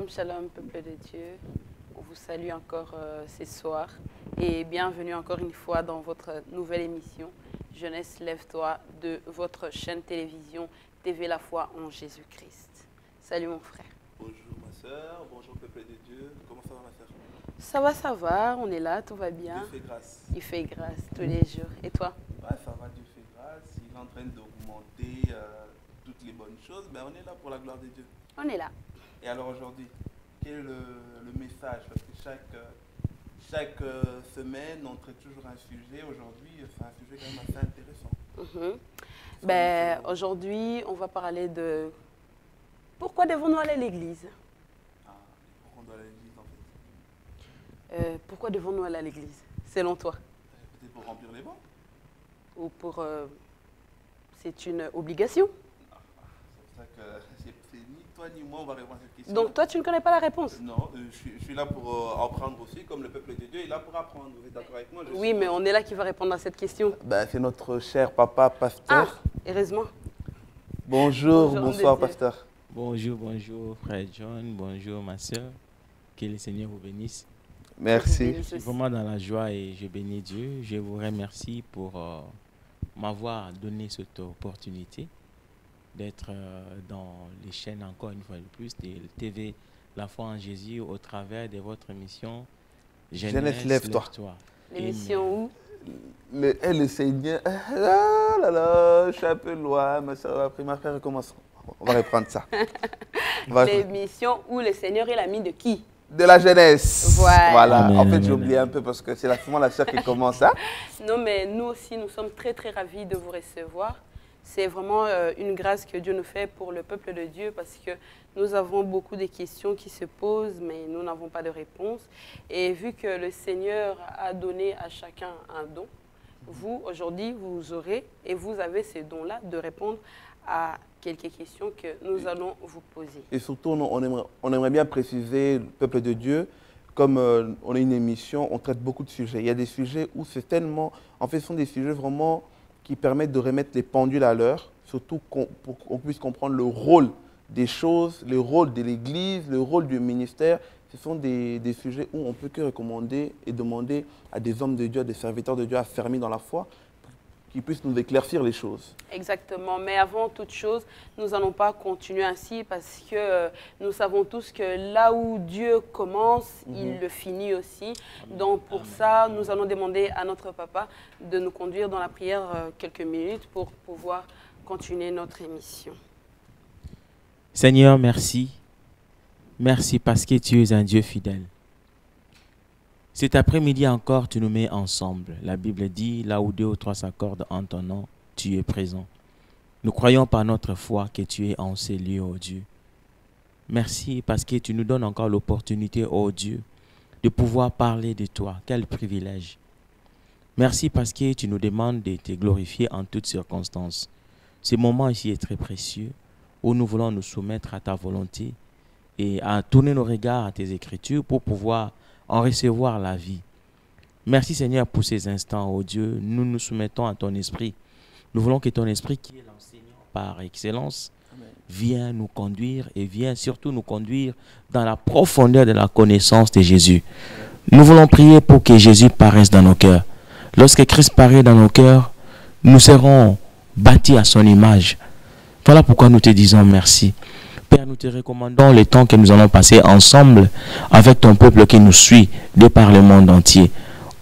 Shalom, peuple de Dieu. On vous salue encore ce soir et bienvenue encore une fois dans votre nouvelle émission Jeunesse Lève-toi de votre chaîne télévision TV La Foi en Jésus-Christ. Salut mon frère. Bonjour ma soeur, bonjour peuple de Dieu. Comment ça va ma soeur? Ça va, on est là, tout va bien. Dieu fait grâce. Il fait grâce tous les jours. Et toi? Ouais, ça va, Dieu fait grâce. Il est en train d'augmenter toutes les bonnes choses. Ben, on est là pour la gloire de Dieu. On est là. Et alors aujourd'hui, quel est le message? Parce que chaque semaine, on traite toujours un sujet. Aujourd'hui, c'est un sujet quand même assez intéressant. Aujourd'hui, on va parler de pourquoi devons-nous aller à l'église? Pourquoi on doit aller à l'église en fait? Pourquoi devons-nous aller à l'église, selon toi? Peut-être pour remplir les bancs. Ou pour... c'est une obligation? C'est pour ça que c'est ni toi ni moi on va répondre à cette question. Donc toi, tu ne connais pas la réponse? Non, je suis là pour apprendre aussi, comme le peuple de Dieu est là pour apprendre. Vous êtes d'accord avec moi? Oui, mais on est là qui va répondre à cette question. Ben, c'est notre cher papa pasteur. Ah, heureusement. Bonjour, Bonjour, bonsoir Dieu. pasteur. Bonjour, bonjour, frère John. Bonjour, ma soeur. Que le Seigneur vous bénisse. Merci. Je suis vraiment dans la joie et je bénis Dieu. Je vous remercie pour m'avoir donné cette opportunité d'être dans les chaînes, encore une fois de plus, de TV La Foi en Jésus au travers de votre émission Jeunesse Lève-toi. L'émission où? Le Seigneur. Ah là là, je suis un peu loin, ma soeur. Après, ma frère, recommence. On va reprendre ça. L'émission où le Seigneur est l'ami de qui? De la jeunesse. Voilà. Amen, En fait, amen, j'ai oublié un peu parce que c'est souvent la soeur qui commence ça. Non, mais nous aussi, nous sommes très, très ravis de vous recevoir. C'est vraiment une grâce que Dieu nous fait pour le peuple de Dieu parce que nous avons beaucoup de questions qui se posent, mais nous n'avons pas de réponse. Et vu que le Seigneur a donné à chacun un don, vous, aujourd'hui, vous aurez et vous avez ce don-là de répondre à quelques questions que nous allons vous poser. Et surtout, on aimerait bien préciser, le peuple de Dieu, comme on a une émission, on traite beaucoup de sujets. Il y a des sujets où c'est tellement... En fait, ce sont des sujets vraiment qui permettent de remettre les pendules à l'heure, surtout pour qu'on puisse comprendre le rôle des choses, le rôle de l'Église, le rôle du ministère. Ce sont des sujets où on ne peut que recommander et demander à des hommes de Dieu, à des serviteurs de Dieu affermis dans la foi, qui puissent nous éclaircir les choses. Exactement, mais avant toute chose, nous n'allons pas continuer ainsi parce que nous savons tous que là où Dieu commence, il le finit aussi. Donc pour ça, nous allons demander à notre papa de nous conduire dans la prière quelques minutes pour pouvoir continuer notre émission. Seigneur, merci. Merci parce que tu es un Dieu fidèle. Cet après-midi encore, tu nous mets ensemble. La Bible dit, là où deux ou trois s'accordent en ton nom, tu es présent. Nous croyons par notre foi que tu es en ces lieux, ô Dieu. Merci parce que tu nous donnes encore l'opportunité, ô Dieu, de pouvoir parler de toi. Quel privilège. Merci parce que tu nous demandes de te glorifier en toutes circonstances. Ce moment ici est très précieux, où nous voulons nous soumettre à ta volonté et à tourner nos regards à tes Écritures pour pouvoir en recevoir la vie. Merci Seigneur pour ces instants, ô Dieu. Nous nous soumettons à ton esprit. Nous voulons que ton esprit, qui est l'enseignant par excellence, vienne nous conduire et vienne surtout nous conduire dans la profondeur de la connaissance de Jésus. Nous voulons prier pour que Jésus paraisse dans nos cœurs. Lorsque Christ paraît dans nos cœurs, nous serons bâtis à son image. Voilà pourquoi nous te disons merci. Père, nous te recommandons le temps que nous allons passer ensemble avec ton peuple qui nous suit de par le monde entier.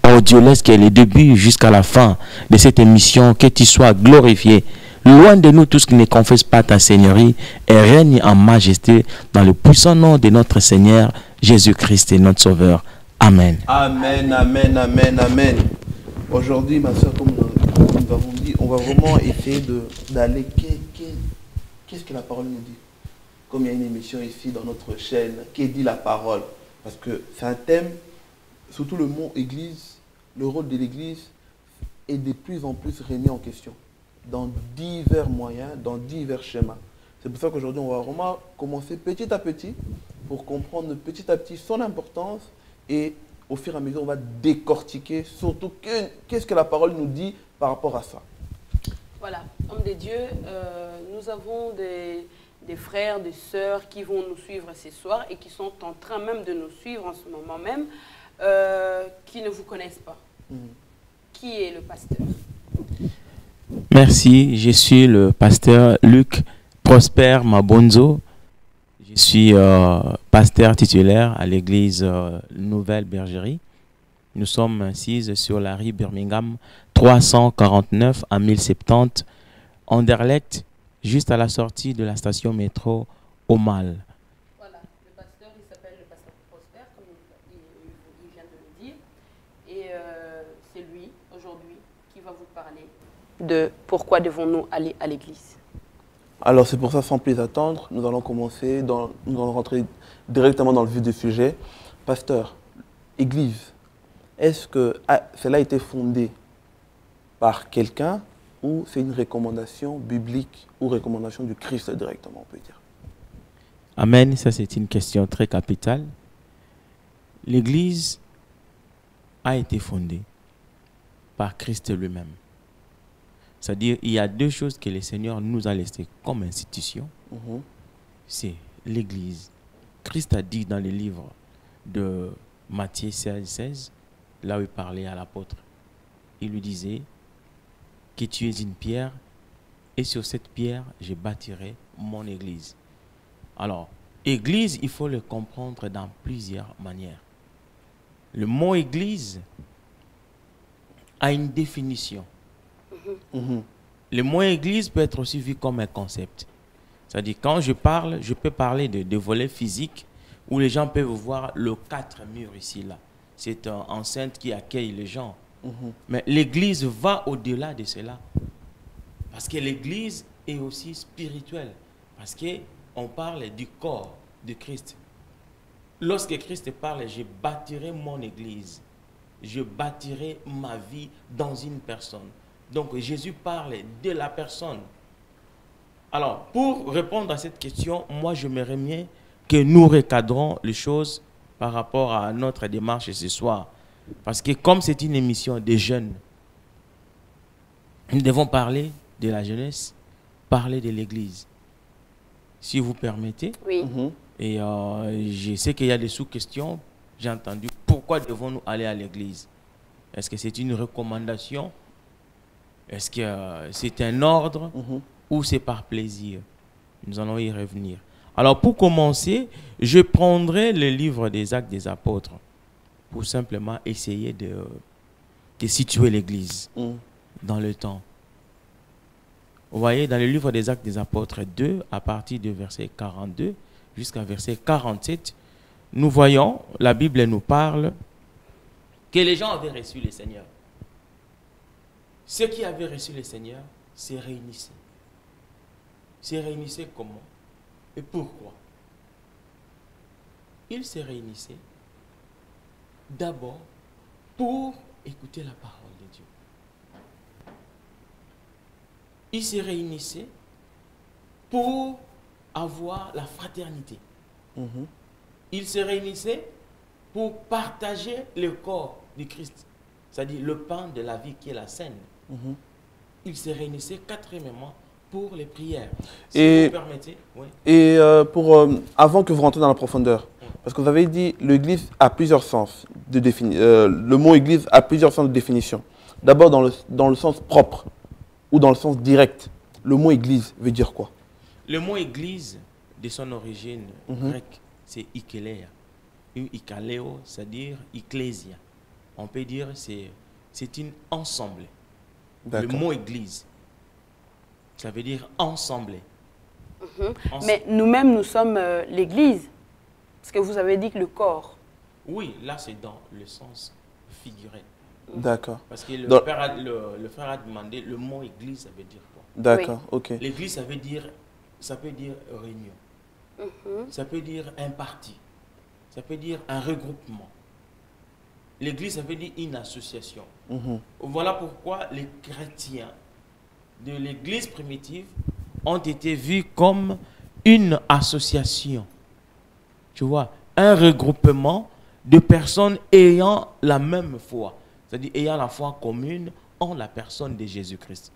Oh Dieu, laisse que le début jusqu'à la fin de cette émission, que tu sois glorifié. Loin de nous tous qui ne confessent pas ta Seigneurie et règne en majesté dans le puissant nom de notre Seigneur Jésus-Christ et notre Sauveur. Amen. Amen, amen, amen, amen. Aujourd'hui, ma soeur, comme nous avons dit, on va vraiment essayer d'aller... Qu'est-ce que la parole nous dit? Comme il y a une émission ici dans notre chaîne, qui dit la parole? Parce que c'est un thème, surtout le mot église, le rôle de l'église est de plus en plus remis en question, dans divers moyens, dans divers schémas. C'est pour ça qu'aujourd'hui, on va vraiment commencer petit à petit, pour comprendre petit à petit son importance, et au fur et à mesure, on va décortiquer surtout qu'est-ce que la parole nous dit par rapport à ça. Voilà, homme de Dieu, nous avons des frères, des sœurs qui vont nous suivre ce soir et qui sont en train même de nous suivre en ce moment même, qui ne vous connaissent pas. Qui est le pasteur? Merci, je suis le pasteur Luc Prosper Mabonzo. Je suis pasteur titulaire à l'église Nouvelle Bergerie. Nous sommes assises sur la rue Birmingham 349 à 1070, Anderlecht, juste à la sortie de la station métro Aumale. Voilà, le pasteur, il s'appelle le pasteur Prosper, comme il vient de le dire. Et c'est lui, aujourd'hui, qui va vous parler de pourquoi devons-nous aller à l'église. Alors c'est pour ça, sans plus attendre, nous allons rentrer directement dans le vif du sujet. Pasteur, Église, est-ce que cela a été fondé par quelqu'un ou c'est une recommandation biblique ou recommandation du Christ directement, on peut dire? Amen, ça c'est une question très capitale. L'Église a été fondée par Christ lui-même. C'est-à-dire, il y a deux choses que le Seigneur nous a laissées comme institution. C'est l'Église. Christ a dit dans le livre de Matthieu 16, là où il parlait à l'apôtre, il lui disait que tu es une pierre et sur cette pierre, je bâtirai mon Église. Alors, Église, il faut le comprendre dans plusieurs manières. Le mot Église a une définition. Le mot Église peut être aussi vu comme un concept. C'est-à-dire, quand je parle, je peux parler de volets physiques où les gens peuvent voir le 4 murs ici, là. C'est une enceinte qui accueille les gens. Mais l'Église va au-delà de cela. Parce que l'Église est aussi spirituelle. Parce qu'on parle du corps de Christ. Lorsque Christ parle, je bâtirai mon Église. Je bâtirai ma vie dans une personne. Donc Jésus parle de la personne. Alors, pour répondre à cette question, moi j'aimerais bien que nous recadrons les choses par rapport à notre démarche ce soir. Parce que comme c'est une émission des jeunes, nous devons parler de la jeunesse, parler de l'Église. Si vous permettez. Oui. Et je sais qu'il y a des sous-questions. J'ai entendu pourquoi devons-nous aller à l'Église? Est-ce que c'est une recommandation? Est-ce que c'est un ordre ou c'est par plaisir? Nous allons y revenir. Alors pour commencer, je prendrai le livre des Actes des Apôtres pour simplement essayer de situer l'Église dans le temps. Vous voyez, dans le livre des Actes des Apôtres 2, à partir du verset 42 jusqu'à verset 47, nous voyons, la Bible nous parle que les gens avaient reçu le Seigneur. Ceux qui avaient reçu le Seigneur se réunissaient. Se réunissaient comment? Et pourquoi? Ils se réunissaient d'abord pour écouter la parole de Dieu. Ils se réunissaient pour avoir la fraternité. Ils se réunissaient pour partager le corps du Christ, c'est-à-dire le pain de la vie qui est la scène. Ils se réunissaient quatrièmement pour les prières. Si vous permettez. Oui. Et avant que vous rentrez dans la profondeur, parce que vous avez dit l'Église a plusieurs sens de le mot Église a plusieurs sens de définition. D'abord dans le sens propre ou dans le sens direct. Le mot Église veut dire quoi? Le mot Église, de son origine grecque, c'est Ikéléa. Ikaleo, c'est-à-dire Ecclésia. On peut dire c'est une ensemble. Le mot Église, ça veut dire ensemble. Mais nous-mêmes, nous sommes l'Église. Parce que vous avez dit que le corps. Oui, là c'est dans le sens figuré. D'accord. Parce que le frère a demandé, le mot Église, ça veut dire quoi? D'accord, ok. L'Église, ça peut dire réunion. Ça peut dire un parti. Ça peut dire un regroupement. L'Église, ça veut dire une association. Voilà pourquoi les chrétiens de l'Église primitive ont été vus comme une association. Tu vois, un regroupement de personnes ayant la même foi. C'est-à-dire ayant la foi commune en la personne de Jésus-Christ.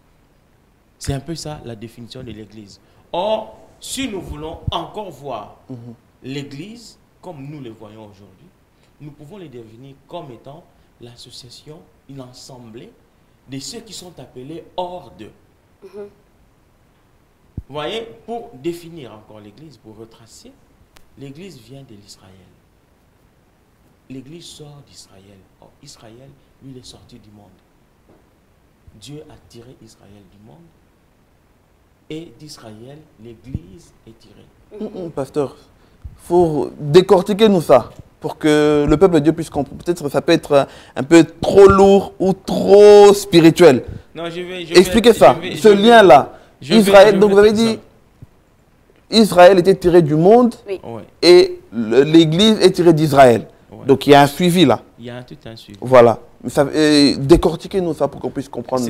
C'est un peu ça la définition de l'Église. Or, si nous voulons encore voir l'Église comme nous le voyons aujourd'hui, nous pouvons les définir comme étant l'association, une assemblée de ceux qui sont appelés hors d'eux. Vous voyez, pour définir encore l'Église, pour retracer, l'Église vient de l'Israël. L'Église sort d'Israël. Or, Israël, lui, il est sorti du monde. Dieu a tiré Israël du monde. Et d'Israël, l'Église est tirée. Pasteur, il faut décortiquer nous ça pour que le peuple de Dieu puisse comprendre. Peut-être ça peut être un peu trop lourd ou trop spirituel. Non, Expliquez ça, ce lien-là. Israël, donc vous avez dit, Israël était tiré du monde et l'Église est tirée d'Israël. Donc il y a un suivi là. Il y a tout un suivi. Voilà. Décortiquez-nous ça pour qu'on puisse comprendre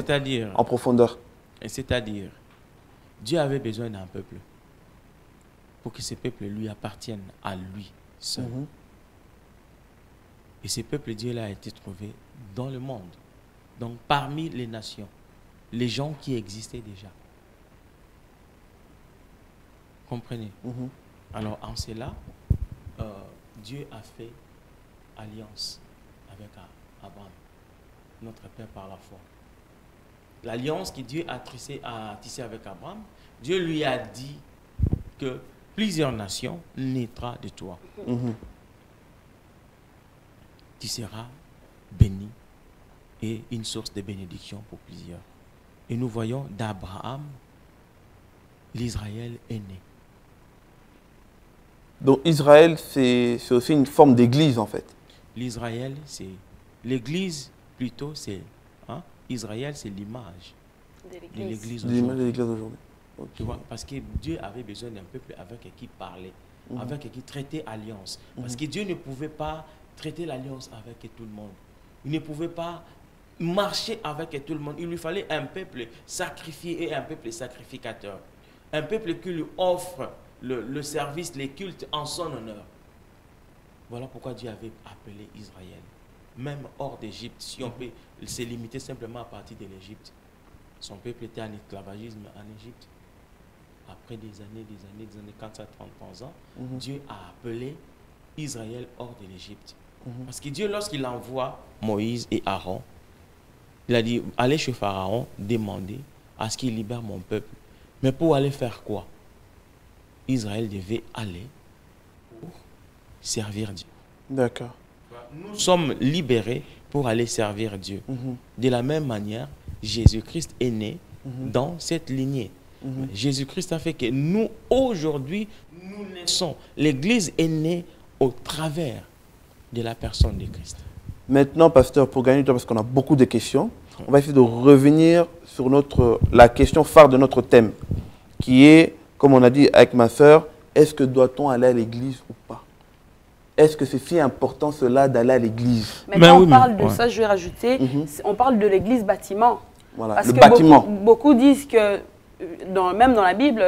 en profondeur. C'est-à-dire, Dieu avait besoin d'un peuple pour que ce peuple lui appartienne à lui seul. Et ce peuple Dieu-là a été trouvé dans le monde. Donc parmi les nations, les gens qui existaient déjà. Comprenez? Alors en cela, Dieu a fait alliance avec Abraham, notre père par la foi. L'alliance que Dieu a tissée avec Abraham, Dieu lui a dit que plusieurs nations naîtront de toi. Tu seras béni et une source de bénédiction pour plusieurs. Et nous voyons d'Abraham, l'Israël est né. Donc Israël, c'est aussi une forme d'église en fait. L'Israël, c'est l'église plutôt, c'est Israël, c'est l'image de l'église aujourd'hui. Okay. Tu vois, parce que Dieu avait besoin d'un peuple avec qui parler, avec qui traiter alliance. Parce que Dieu ne pouvait pas traiter l'alliance avec tout le monde. Il ne pouvait pas marcher avec tout le monde. Il lui fallait un peuple sacrifié et un peuple sacrificateur. Un peuple qui lui offre le service, les cultes en son honneur. Voilà pourquoi Dieu avait appelé Israël. Même hors d'Égypte, si on peut se limiter simplement à partir de l'Égypte. Son peuple était en esclavagisme en Égypte. Après des années, 433 ans, Dieu a appelé Israël hors de l'Égypte. Parce que Dieu, lorsqu'il envoie Moïse et Aaron, il a dit, allez chez Pharaon, demandez à ce qu'il libère mon peuple. Mais pour aller faire quoi? Israël devait aller pour servir Dieu. D'accord. Nous sommes libérés pour aller servir Dieu. De la même manière, Jésus-Christ est né dans cette lignée. Jésus-Christ a fait que nous, aujourd'hui, nous naissons. L'Église est née au travers de la personne de Christ. Maintenant, pasteur, pour gagner du temps, parce qu'on a beaucoup de questions, on va essayer de revenir sur la question phare de notre thème, qui est, comme on a dit avec ma sœur, est-ce que doit-on aller à l'église ou pas? Est-ce que c'est si important cela d'aller à l'église? Maintenant, on parle de ça, je vais rajouter, on parle de l'église bâtiment. Voilà, parce le que bâtiment. Beaucoup disent que, même dans la Bible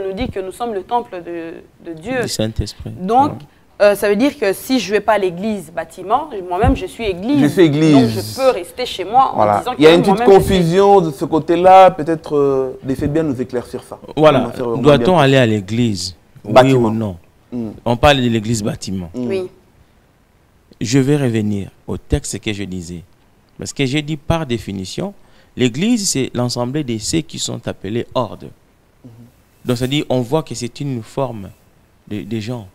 nous dit que nous sommes le temple de Dieu. Du Saint-Esprit. Donc, ça veut dire que si je ne vais pas à l'église bâtiment, moi-même je suis église. Je suis église. Donc je peux rester chez moi en disant que il y a une petite confusion de ce côté-là. Peut-être les fait bien nous éclaircir ça. Voilà. Doit-on aller à l'église? Oui ou non? On parle de l'église bâtiment. Oui. Je vais revenir au texte que je disais. Parce que j'ai dit par définition, l'église c'est l'ensemble de ceux qui sont appelés ordres. Donc ça dit, on voit que c'est une forme de gens.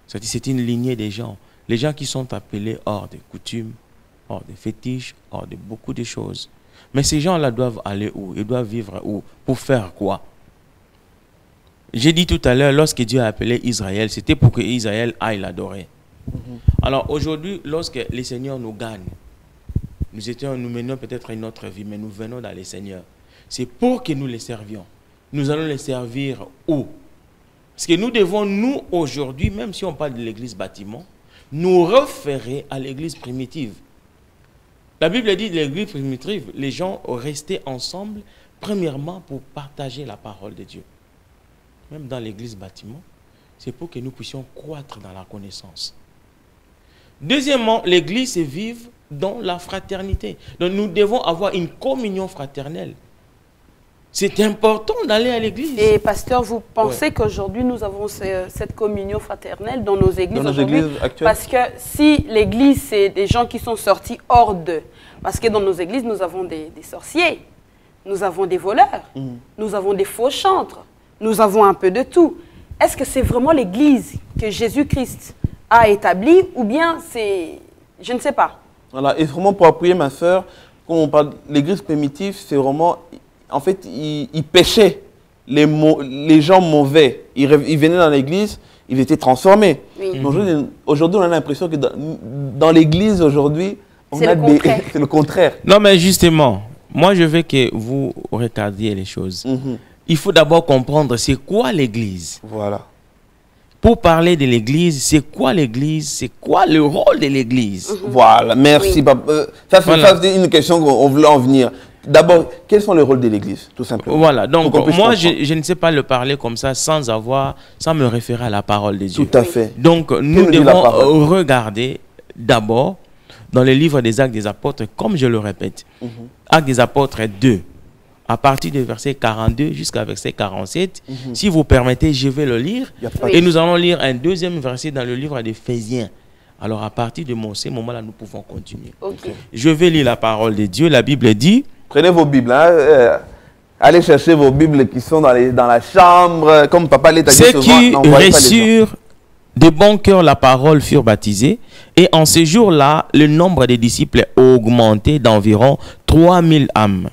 C'est une lignée des gens. Les gens qui sont appelés hors des coutumes, hors des fétiches, hors de beaucoup de choses. Mais ces gens-là doivent aller où? Ils doivent vivre où? Pour faire quoi? J'ai dit tout à l'heure, lorsque Dieu a appelé Israël, c'était pour que Israël aille l'adorer. Alors aujourd'hui, lorsque les seigneurs nous gagnent, nous menions peut-être une autre vie, mais nous venons dans les seigneurs. C'est pour que nous les servions. Nous allons les servir où? Parce que nous devons, nous, aujourd'hui, même si on parle de l'église bâtiment, nous référer à l'église primitive. La Bible dit de l'église primitive, les gens restaient ensemble, premièrement, pour partager la parole de Dieu. Même dans l'église bâtiment, c'est pour que nous puissions croître dans la connaissance. Deuxièmement, l'église se vive dans la fraternité. Donc nous devons avoir une communion fraternelle. C'est important d'aller à l'église. Et pasteur, vous pensez qu'aujourd'hui nous avons cette communion fraternelle dans nos églises aujourd'hui? Parce que si l'église, c'est des gens qui sont sortis hors d'eux, parce que dans nos églises, nous avons des sorciers, nous avons des voleurs, nous avons des faux chantres, nous avons un peu de tout. Est-ce que c'est vraiment l'église que Jésus-Christ a établie ou bien c'est... Je ne sais pas. Voilà, et vraiment pour appuyer ma soeur, quand on parle de l'église primitive, c'est vraiment... En fait, ils péchaient les gens mauvais. Ils venaient dans l'église, ils étaient transformés. Oui. Aujourd'hui, on a l'impression que dans l'église, aujourd'hui, c'est le contraire. Non, mais justement, moi, je veux que vous regardiez les choses. Il faut d'abord comprendre c'est quoi l'église. Voilà. Pour parler de l'église, c'est quoi l'église? C'est quoi le rôle de l'église? Voilà, merci. Oui. Ça, c'est une question qu'on voulait en venir. D'abord, quels sont les rôles de l'église, tout simplement? Voilà, donc moi, je ne sais pas le parler comme ça sans me référer à la parole de Dieu. Tout à fait. Donc, nous devons regarder d'abord dans le livre des Actes des Apôtres, comme je le répète, Actes des Apôtres 2, à partir du verset 42 jusqu'à verset 47. Si vous permettez, je vais le lire. Et nous allons lire un deuxième verset dans le livre d'Éphésiens. Alors, à partir de ce moment-là, nous pouvons continuer. Je vais lire la parole de Dieu. La Bible dit... Prenez vos Bibles. Hein, allez chercher vos Bibles qui sont dans la chambre. Comme papa l'a dit souvent. Ceux qui reçurent de bon cœur la parole furent baptisés. Et en ce jour-là, le nombre des disciples augmentait d'environ 3000 âmes.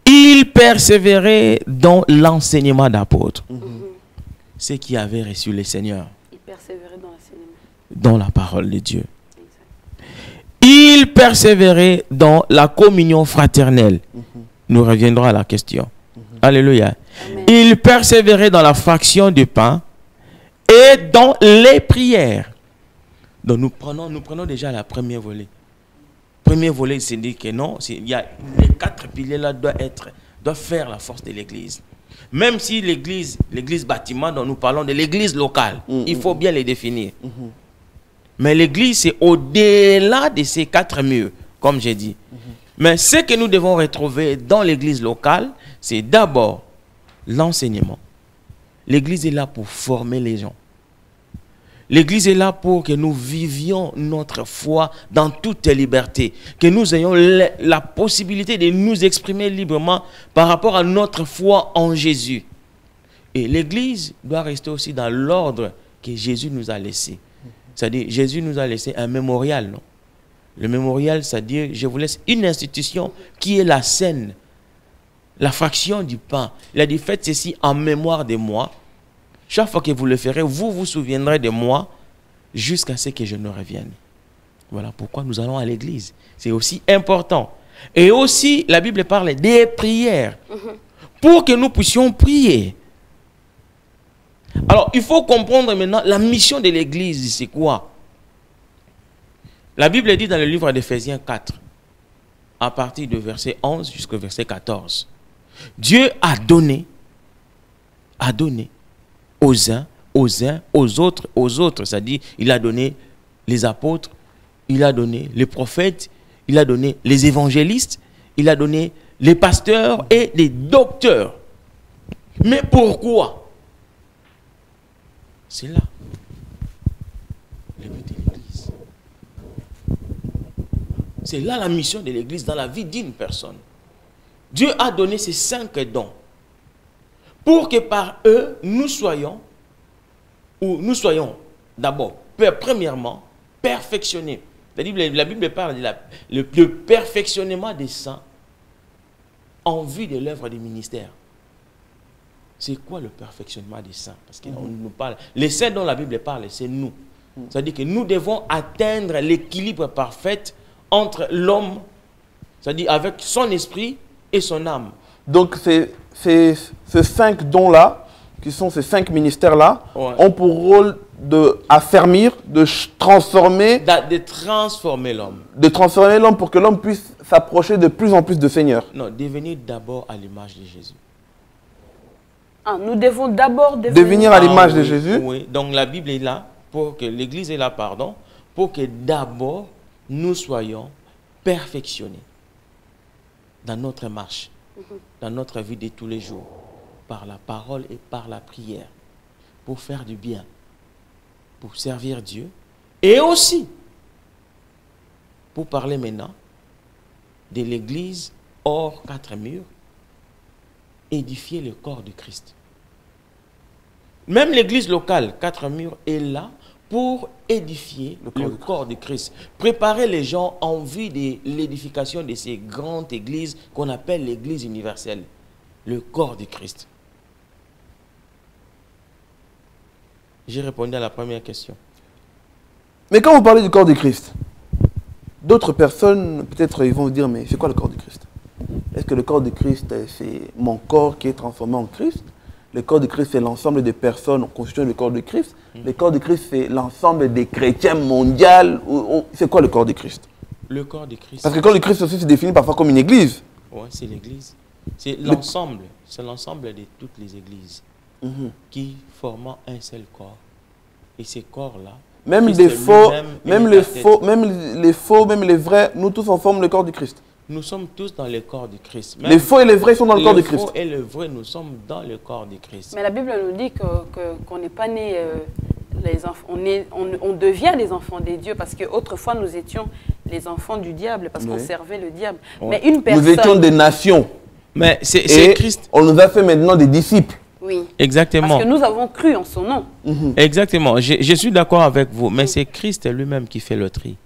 Ils persévéraient dans l'enseignement d'apôtres. Ceux qui avaient reçu le Seigneur. Ils persévéraient dans l'enseignement. Dans la parole de Dieu. Ils persévéraient dans la communion fraternelle. Nous reviendrons à la question. Alléluia. Amen. Ils persévéraient dans la fraction du pain et dans les prières. Donc nous prenons déjà la première volée. Premier volet, c'est dire que non, il y a les 4 piliers là doivent faire la force de l'église. Même si l'église bâtiment dont nous parlons de l'église locale, il faut bien les définir. Mais l'église, c'est au-delà de ces 4 murs, comme j'ai dit. Mais ce que nous devons retrouver dans l'église locale, c'est d'abord l'enseignement. L'église est là pour former les gens. L'église est là pour que nous vivions notre foi dans toute liberté. Que nous ayons la possibilité de nous exprimer librement par rapport à notre foi en Jésus. Et l'église doit rester aussi dans l'ordre que Jésus nous a laissé. C'est-à-dire, Jésus nous a laissé un mémorial, non? Le mémorial, c'est-à-dire, je vous laisse une institution qui est la scène, la fraction du pain. Il a dit, faites ceci en mémoire de moi. Chaque fois que vous le ferez, vous vous souviendrez de moi jusqu'à ce que je ne revienne. Voilà pourquoi nous allons à l'église. C'est aussi important. Et aussi, la Bible parle des prières pour que nous puissions prier. Alors, il faut comprendre maintenant la mission de l'église, c'est quoi? La Bible dit dans le livre d'Éphésiens 4, à partir du verset 11 jusqu'au verset 14, Dieu a donné aux uns, aux autres, c'est-à-dire il a donné les apôtres, il a donné les prophètes, il a donné les évangélistes, il a donné les pasteurs et les docteurs. Mais pourquoi? C'est là le but de l'église. C'est là la mission de l'église dans la vie d'une personne. Dieu a donné ces 5 dons pour que par eux, nous soyons d'abord, premièrement, perfectionnés. La Bible parle de le perfectionnement des saints en vue de l'œuvre du ministère. C'est quoi le perfectionnement des saints? Parce qu'on nous parle, les saints dont la Bible parle, c'est nous. C'est-à-dire que nous devons atteindre l'équilibre parfait entre l'homme, c'est-à-dire avec son esprit et son âme. Donc ces 5 dons-là, qui sont ces 5 ministères-là, ont pour rôle d'affermir, de transformer... De transformer l'homme. De transformer l'homme pour que l'homme puisse s'approcher de plus en plus du Seigneur. Non, devenir d'abord à l'image de Jésus. Ah, nous devons d'abord devenir à l'image de Jésus. Oui, donc la Bible est là, pour que l'Église est là, pardon, pour que d'abord nous soyons perfectionnés dans notre marche dans notre vie de tous les jours, par la parole et par la prière, pour faire du bien, pour servir Dieu, et aussi pour parler maintenant de l'Église hors 4 murs, édifier le corps de Christ. Même l'Église locale, 4 murs, est là pour édifier le corps de Christ. Préparer les gens en vue de l'édification de ces grandes églises qu'on appelle l'Église universelle, le corps de Christ. J'ai répondu à la première question. Mais quand vous parlez du corps de Christ, d'autres personnes, peut-être, ils vont vous dire, mais c'est quoi le corps de Christ? Est-ce que le corps de Christ, c'est mon corps qui est transformé en Christ? Le corps de Christ, c'est l'ensemble des personnes constituant le corps de Christ. Le corps de Christ, c'est l'ensemble des chrétiens mondiaux. C'est quoi le corps de Christ? Le corps de Christ. Parce que le corps de Christ aussi se définit parfois comme une église. Oui, c'est l'église. C'est l'ensemble. C'est l'ensemble de toutes les églises qui forment un seul corps. Et ces corps-là, même les faux, même les vrais, nous tous en forment le corps du Christ. Nous sommes tous dans le corps du Christ. Même les faux et les vrais sont dans le corps du Christ. Les faux et les vrais, nous sommes dans le corps du Christ. Mais la Bible nous dit qu'on n'est pas né les enfants, on devient les enfants des dieux, parce qu'autrefois nous étions les enfants du diable, parce qu'on servait le diable. Mais une personne... Nous étions des nations. Mais c'est Christ. On nous a fait maintenant des disciples. Oui. Exactement. Parce que nous avons cru en son nom. Exactement. Je suis d'accord avec vous, mais c'est Christ lui-même qui fait le tri.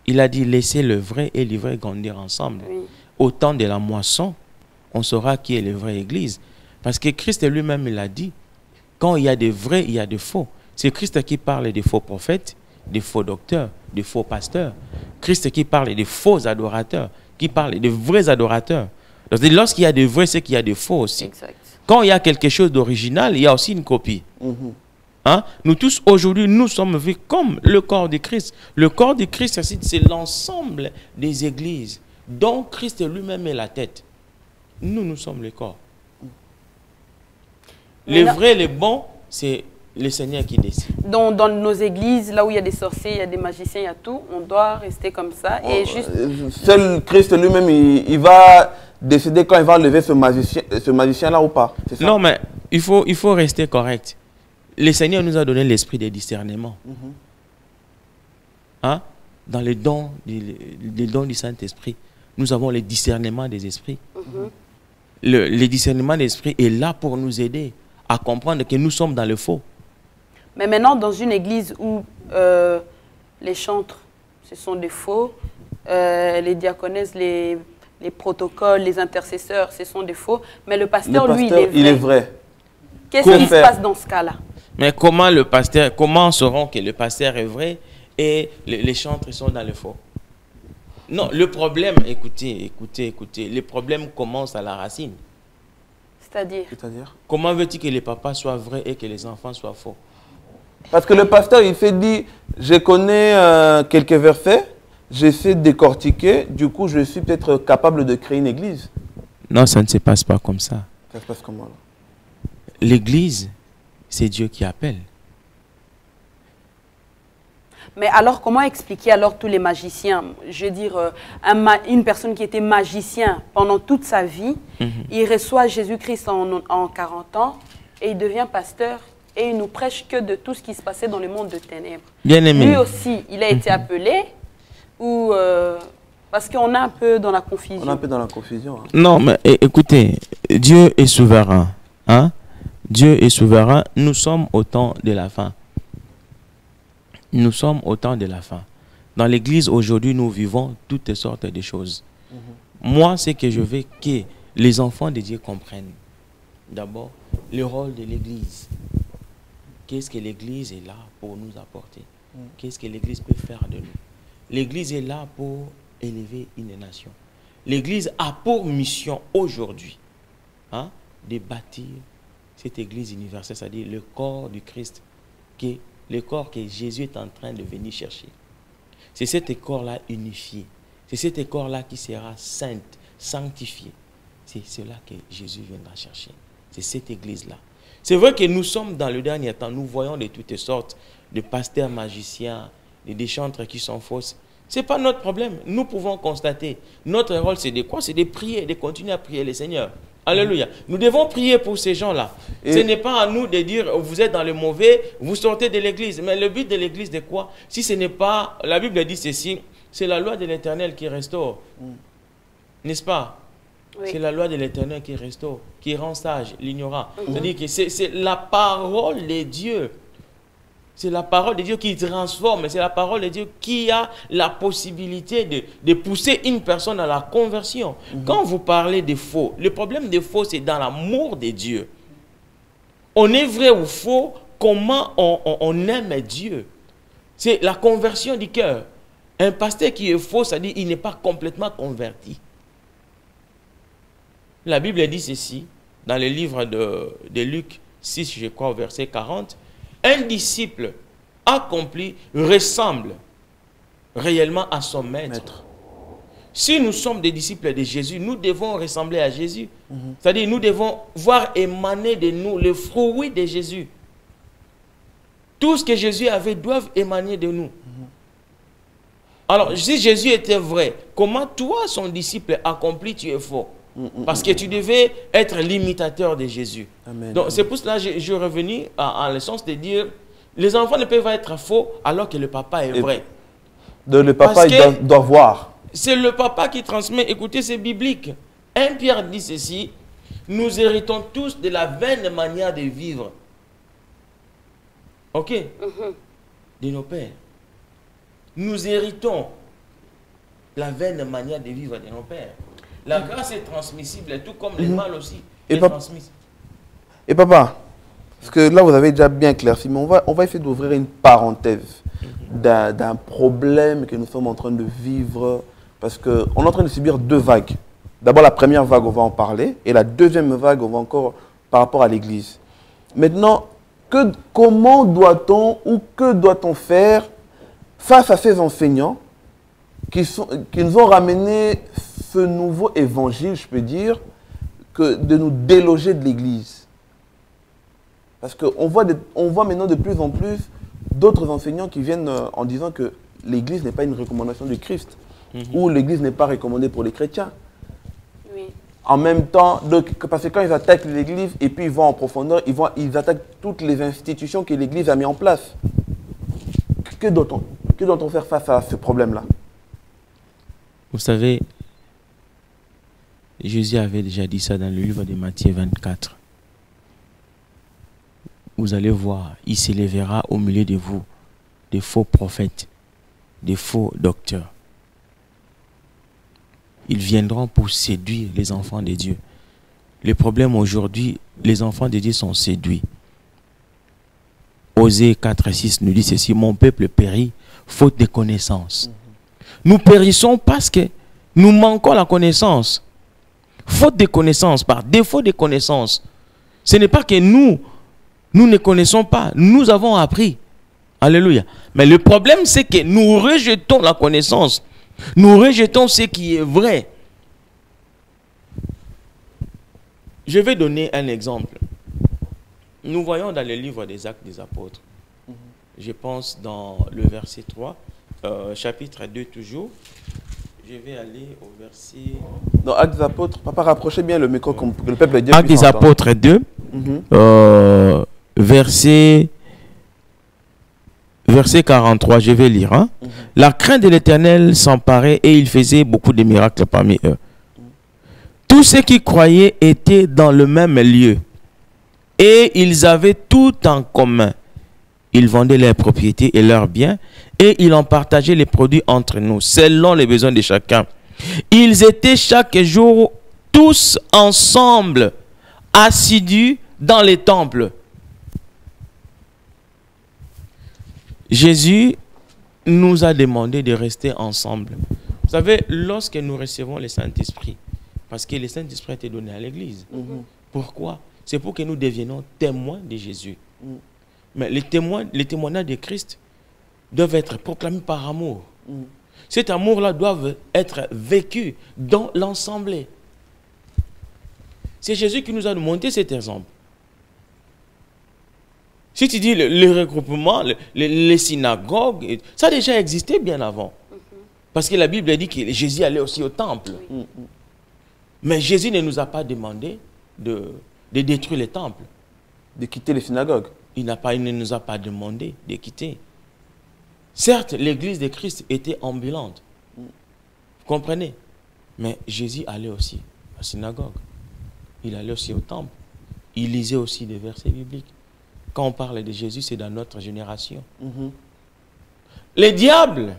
Il a dit, laissez le vrai et l'ivraie grandir ensemble. Oui. Au temps de la moisson, on saura qui est la vraie église. Parce que Christ lui-même, il a dit, quand il y a des vrais, il y a des faux. C'est Christ qui parle des faux prophètes, des faux docteurs, des faux pasteurs. Christ qui parle des faux adorateurs, qui parle des vrais adorateurs. Lorsqu'il y a des vrais, c'est qu'il y a des faux aussi. Exact. Quand il y a quelque chose d'original, il y a aussi une copie. Hein? Nous tous, aujourd'hui, nous sommes vus comme le corps de Christ. Le corps de Christ, c'est l'ensemble des églises dont Christ lui-même est la tête. Nous sommes le corps. Les vrais, les bons, c'est le Seigneur qui décide. Dans nos églises, là où il y a des sorciers, il y a des magiciens, il y a tout, on doit rester comme ça. Et seul Christ lui-même, il va décider quand il va lever ce magicien-là ou pas. Ça? Non, mais il faut rester correct. Le Seigneur nous a donné l'esprit de discernement. Hein? Dans les dons du Saint-Esprit, nous avons le discernement des esprits. Le discernement des esprits est là pour nous aider à comprendre que nous sommes dans le faux. Mais maintenant, dans une église où les chantres, ce sont des faux, les diaconesses, les protocoles, les intercesseurs, ce sont des faux, mais le pasteur, lui, il est vrai. Qu'est-ce qui se passe dans ce cas-là? Mais comment sauront que le pasteur est vrai et les chantres sont dans le faux? Non, le problème, écoutez, le problème commence à la racine. C'est-à-dire? Comment veux-tu que les papas soient vrais et que les enfants soient faux? Parce que le pasteur, il fait dire, je connais quelques versets, j'essaie de décortiquer, du coup, je suis peut-être capable de créer une église. Non, ça ne se passe pas comme ça. Ça se passe comment là? L'église, c'est Dieu qui appelle. Mais alors, comment expliquer alors tous les magiciens? Je veux dire, une personne qui était magicien pendant toute sa vie, il reçoit Jésus-Christ en 40 ans et il devient pasteur et il nous prêche que de tout ce qui se passait dans le monde de ténèbres. Bien aimé. Lui aussi, il a été appelé ou... parce qu'on est un peu dans la confusion. On est un peu dans la confusion. Hein. Non, mais écoutez, Dieu est souverain. Hein? Dieu est souverain. Nous sommes au temps de la fin. Nous sommes au temps de la fin. Dans l'église, aujourd'hui, nous vivons toutes sortes de choses. Moi, c'est que je veux que les enfants de Dieu comprennent. D'abord, le rôle de l'église. Qu'est-ce que l'église est là pour nous apporter? Qu'est-ce que l'église peut faire de nous? L'église est là pour élever une nation. L'église a pour mission aujourd'hui de bâtir cette église universelle, c'est-à-dire le corps du Christ, qui est le corps que Jésus est en train de venir chercher. C'est cet corps-là unifié. C'est cet corps-là qui sera sainte, sanctifié. C'est cela que Jésus viendra chercher. C'est cette église-là. C'est vrai que nous sommes dans le dernier temps, nous voyons de toutes sortes de pasteurs magiciens, des chantres qui sont fausses. Ce n'est pas notre problème. Nous pouvons constater. Notre rôle, c'est de quoi? C'est de prier, de continuer à prier le Seigneur. Alléluia. Nous devons prier pour ces gens-là. Ce n'est pas à nous de dire, vous êtes dans le mauvais, vous sortez de l'église. Mais le but de l'église, de quoi? Si ce n'est pas, la Bible dit ceci, c'est la loi de l'Éternel qui restaure. N'est-ce pas? Oui. C'est la loi de l'Éternel qui restaure, qui rend sage l'ignorant. C'est-à-dire que c'est la parole de Dieu. C'est la parole de Dieu qui transforme. C'est la parole de Dieu qui a la possibilité de pousser une personne à la conversion. Quand vous parlez de faux, le problème des faux, c'est dans l'amour de Dieu. On est vrai ou faux, comment on aime Dieu. C'est la conversion du cœur. Un pasteur qui est faux, ça dit qu'il n'est pas complètement converti. La Bible dit ceci, dans le livre de Luc 6, je crois, au verset 40. Un disciple accompli ressemble réellement à son maître. Si nous sommes des disciples de Jésus, nous devons ressembler à Jésus. C'est-à-dire, nous devons voir émaner de nous le fruit de Jésus. Tout ce que Jésus avait doit émaner de nous. Alors, si Jésus était vrai, comment toi, son disciple accompli, tu es faux? Parce que tu devais être l'imitateur de Jésus. Amen. Donc, c'est pour cela que je suis revenu en le sens de dire, les enfants ne peuvent pas être faux alors que le papa est vrai. Le papa doit voir. C'est le papa qui transmet. Écoutez, c'est biblique. 1 Pierre dit ceci, nous héritons tous de la vaine manière de vivre. Ok? De nos pères. Nous héritons la vaine manière de vivre de nos pères. La grâce est transmissible, tout comme le mal aussi est transmissible. Et papa, parce que là vous avez déjà bien éclairci, mais on va essayer d'ouvrir une parenthèse d'un problème que nous sommes en train de vivre, parce qu'on est en train de subir deux vagues. D'abord la première vague, on va en parler, et la deuxième vague, on va encore par rapport à l'église. Maintenant, comment doit-on ou que doit-on faire face à ces enseignants qui nous ont ramené ce nouveau évangile, je peux dire, que de nous déloger de l'église. Parce qu'on voit maintenant de plus en plus d'autres enseignants qui viennent en disant que l'église n'est pas une recommandation de Christ, ou l'église n'est pas recommandée pour les chrétiens. Oui. En même temps, parce que quand ils attaquent l'église et puis ils vont en profondeur, ils attaquent toutes les institutions que l'église a mis en place. Que doit-on faire face à ce problème-là? Vous savez, Jésus avait déjà dit ça dans le livre de Matthieu 24. Vous allez voir, il s'élèvera au milieu de vous des faux prophètes, des faux docteurs. Ils viendront pour séduire les enfants de Dieu. Le problème aujourd'hui, les enfants de Dieu sont séduits. Osée 4:6 nous dit ceci, mon peuple périt faute de connaissance. Nous périssons parce que nous manquons la connaissance. Faute de connaissance, par défaut de connaissance. Ce n'est pas que nous ne connaissons pas. Nous avons appris. Alléluia. Mais le problème, c'est que nous rejetons la connaissance. Nous rejetons ce qui est vrai. Je vais donner un exemple. Nous voyons dans le livre des Actes des Apôtres. Je pense dans le verset 3, chapitre 2 toujours. Je vais aller au verset... Dans Actes des Apôtres, papa, rapprochez bien le micro que le peuple de Dieu Actes des Apôtres 2, verset 43, je vais lire. Hein? La crainte de l'Éternel s'emparait et il faisait beaucoup de miracles parmi eux. Tous ceux qui croyaient étaient dans le même lieu et ils avaient tout en commun. Ils vendaient leurs propriétés et leurs biens et ils en partageaient les produits entre nous, selon les besoins de chacun. Ils étaient chaque jour tous ensemble, assidus dans les temples. Jésus nous a demandé de rester ensemble. Vous savez, lorsque nous recevons le Saint-Esprit, parce que le Saint-Esprit a été donné à l'Église. Pourquoi? C'est pour que nous devenions témoins de Jésus. Mais les témoignages de Christ doivent être proclamés par amour. Cet amour-là doit être vécu dans l'ensemble. C'est Jésus qui nous a montré cet exemple. Si tu dis le regroupement, les synagogues, ça a déjà existé bien avant. Parce que la Bible dit que Jésus allait aussi au temple. Oui. Mais Jésus ne nous a pas demandé de détruire les temples. De quitter les synagogues. Il ne nous a pas demandé de quitter. Certes, l'église de Christ était ambulante. Vous comprenez? Mais Jésus allait aussi à la synagogue. Il allait aussi au temple. Il lisait aussi des versets bibliques. Quand on parle de Jésus, c'est dans notre génération. Les diables,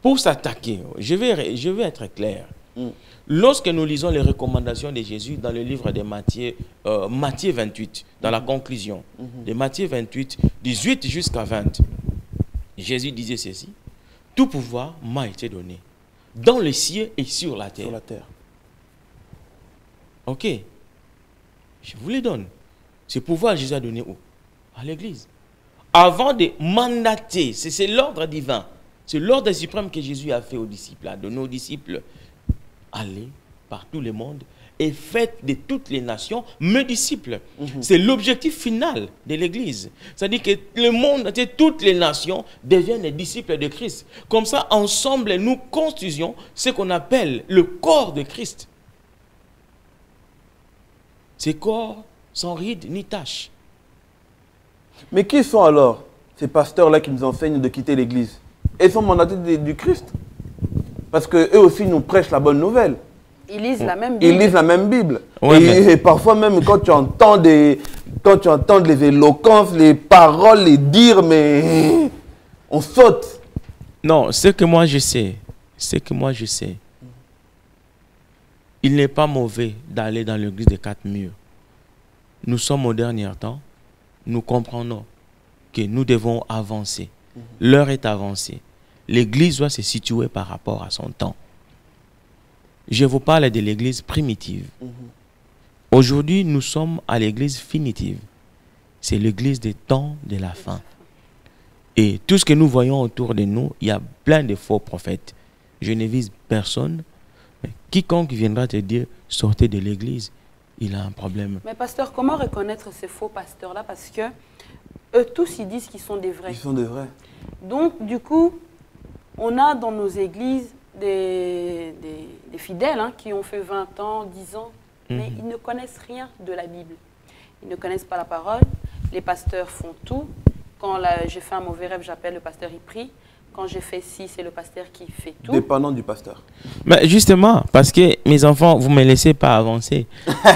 pour s'attaquer, je vais être clair. Lorsque nous lisons les recommandations de Jésus dans le livre de Matthieu 28, dans la conclusion, de Matthieu 28, 18 jusqu'à 20, Jésus disait ceci: tout pouvoir m'a été donné, dans les cieux et sur la terre. Sur la terre. Ok. Je vous les donne. Ce pouvoir, Jésus a donné où? À l'église. Avant de mandater, c'est l'ordre divin. C'est l'ordre suprême que Jésus a fait aux disciples, a donné aux disciples. Allez par tout le monde et faites de toutes les nations mes disciples. C'est l'objectif final de l'église. C'est-à-dire que le monde, toutes les nations deviennent des disciples de Christ. Comme ça, ensemble, nous constituons ce qu'on appelle le corps de Christ. Ces corps sans rides ni taches. Mais qui sont alors ces pasteurs-là qui nous enseignent de quitter l'église? Ils sont mandatés du Christ. Parce qu'eux aussi nous prêchent la bonne nouvelle. Ils lisent la même Bible. Ils lisent la même Bible. Ouais, et parfois même quand tu entends les éloquences, les paroles, les dires, mais on saute. Non, ce que moi je sais, il n'est pas mauvais d'aller dans l'église des 4 murs. Nous sommes au dernier temps, nous comprenons que nous devons avancer. L'heure est avancée. L'église doit se situer par rapport à son temps. Je vous parle de l'église primitive. Aujourd'hui, nous sommes à l'église finitive. C'est l'église des temps de la fin. Et tout ce que nous voyons autour de nous, il y a plein de faux prophètes. Je ne vise personne. Mais quiconque viendra te dire, sortez de l'église, il a un problème. Mais pasteur, comment reconnaître ces faux pasteurs-là? Parce que eux tous, ils disent qu'ils sont des vrais. Ils sont des vrais. Donc, du coup, on a dans nos églises des fidèles qui ont fait 20 ans, 10 ans, mais ils ne connaissent rien de la Bible. Ils ne connaissent pas la parole. Les pasteurs font tout. Quand j'ai fait un mauvais rêve, j'appelle le pasteur, il prie. Quand j'ai fait ci, c'est le pasteur qui fait tout. Dépendant du pasteur. Mais justement, parce que mes enfants, vous ne me laissez pas avancer.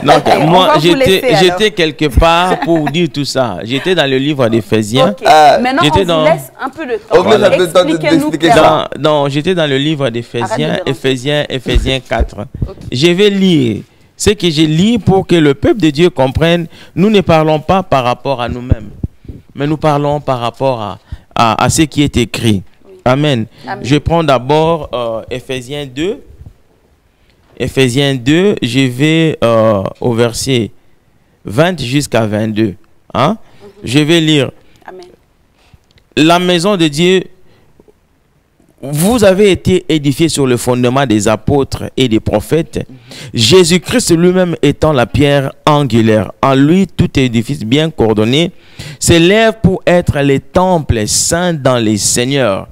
Donc, moi, j'étais quelque part pour dire tout ça. J'étais dans le livre d'Éphésiens. Okay. Maintenant, on vous laisse un peu de temps. Voilà. Expliquez-nous clairement. Non, j'étais dans le livre d'Éphésiens, Éphésiens 4. Okay. Je vais lire ce que j'ai lu pour que le peuple de Dieu comprenne. Nous ne parlons pas par rapport à nous-mêmes, mais nous parlons par rapport à ce qui est écrit. Amen. Amen. Je prends d'abord Éphésiens 2. Éphésiens 2, je vais au verset 20 jusqu'à 22. Hein? Je vais lire. Amen. La maison de Dieu, vous avez été édifiés sur le fondement des apôtres et des prophètes. Jésus-Christ lui-même étant la pierre angulaire. En lui, tout édifice bien coordonné s'élève pour être les temples saints dans les seigneurs.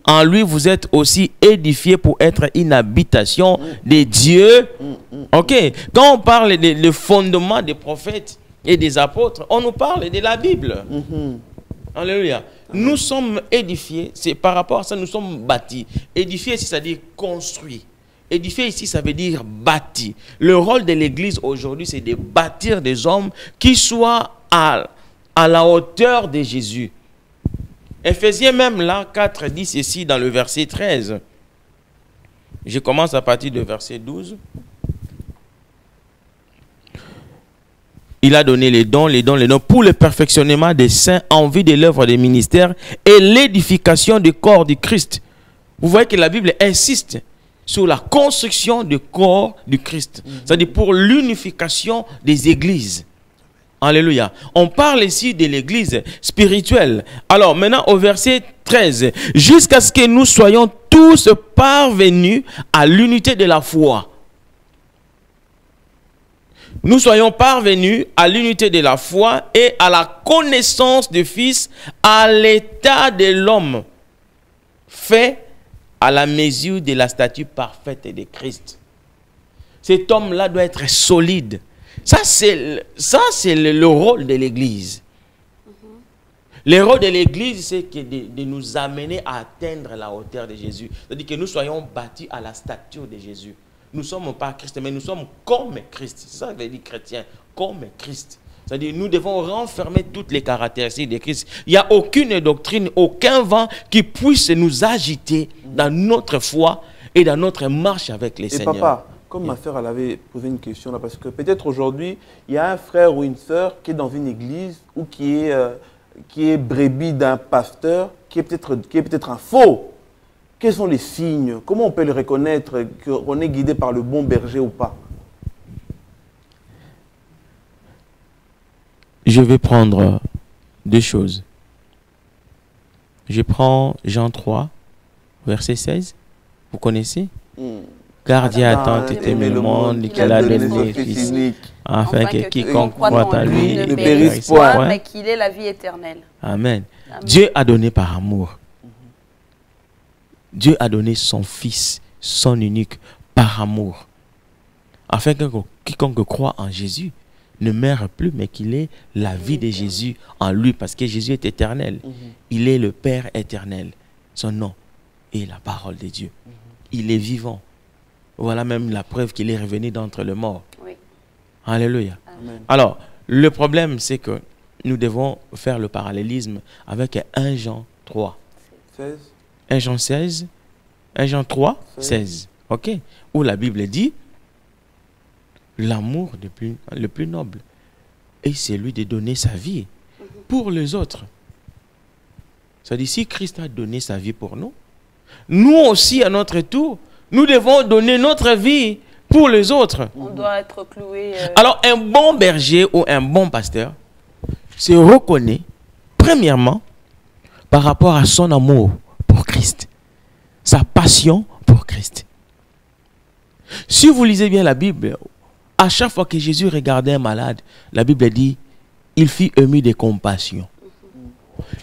En lui, vous êtes aussi édifiés pour être une habitation de Dieu. Ok. Quand on parle de fondement des prophètes et des apôtres, on nous parle de la Bible. Alléluia. Nous sommes édifiés, c'est par rapport à ça, nous sommes bâtis. Édifiés ici, ça veut dire construit. Édifier ici, ça veut dire bâti. Le rôle de l'Église aujourd'hui, c'est de bâtir des hommes qui soient à la hauteur de Jésus. Éphésiens même là, 4 dit ceci dans le verset 13. Je commence à partir du verset 12. Il a donné les dons pour le perfectionnement des saints en vue de l'œuvre des ministères et l'édification du corps du Christ. Vous voyez que la Bible insiste sur la construction du corps du Christ. C'est-à-dire pour l'unification des églises. Alléluia. On parle ici de l'église spirituelle. Alors maintenant au verset 13. Jusqu'à ce que nous soyons tous parvenus à l'unité de la foi. Nous soyons parvenus à l'unité de la foi et à la connaissance du Fils, à l'état de l'homme fait à la mesure de la stature parfaite de Christ. Cet homme-là doit être solide. Ça, c'est le rôle de l'Église. Le rôle de l'Église, c'est de nous amener à atteindre la hauteur de Jésus. C'est-à-dire que nous soyons bâtis à la stature de Jésus. Nous ne sommes pas Christ, mais nous sommes comme Christ. C'est ça que veut dire chrétien, comme Christ. C'est-à-dire nous devons renfermer toutes les caractéristiques de Christ. Il n'y a aucune doctrine, aucun vent qui puisse nous agiter dans notre foi et dans notre marche avec les Seigneurs. Papa, comme ma soeur, elle avait posé une question là, parce que peut-être aujourd'hui, il y a un frère ou une soeur qui est dans une église ou qui est brebis d'un pasteur, qui est peut-être un faux. Quels sont les signes? Comment on peut le reconnaître qu'on est guidé par le bon berger ou pas? Je vais prendre deux choses. Je prends Jean 3, verset 16. Vous connaissez? Car Dieu a tant aimé le monde qu'il a donné le Fils, afin que quiconque croit en lui ne ne périsse point, mais qu'il ait la vie éternelle. Amen. Dieu a donné par amour. Dieu a donné son Fils, son unique, par amour. Afin que quiconque croit en Jésus ne meure plus, mais qu'il ait la vie de Jésus en lui, parce que Jésus est éternel. Il est le Père éternel. Son nom est la parole de Dieu. Il est vivant. Voilà même la preuve qu'il est revenu d'entre les morts. Oui. Alléluia. Amen. Alors, le problème, c'est que nous devons faire le parallélisme avec 1 Jean 3. 16. 1 Jean 16, 1 Jean 3, 16. OK? Où la Bible dit l'amour le plus noble est celui de donner sa vie pour les autres. C'est-à-dire, si Christ a donné sa vie pour nous, nous aussi, à notre tour, nous devons donner notre vie pour les autres. On doit être cloué. Alors, un bon berger ou un bon pasteur se reconnaît, premièrement, par rapport à son amour pour Christ, sa passion pour Christ. Si vous lisez bien la Bible, à chaque fois que Jésus regardait un malade, la Bible dit, il fut ému de compassion.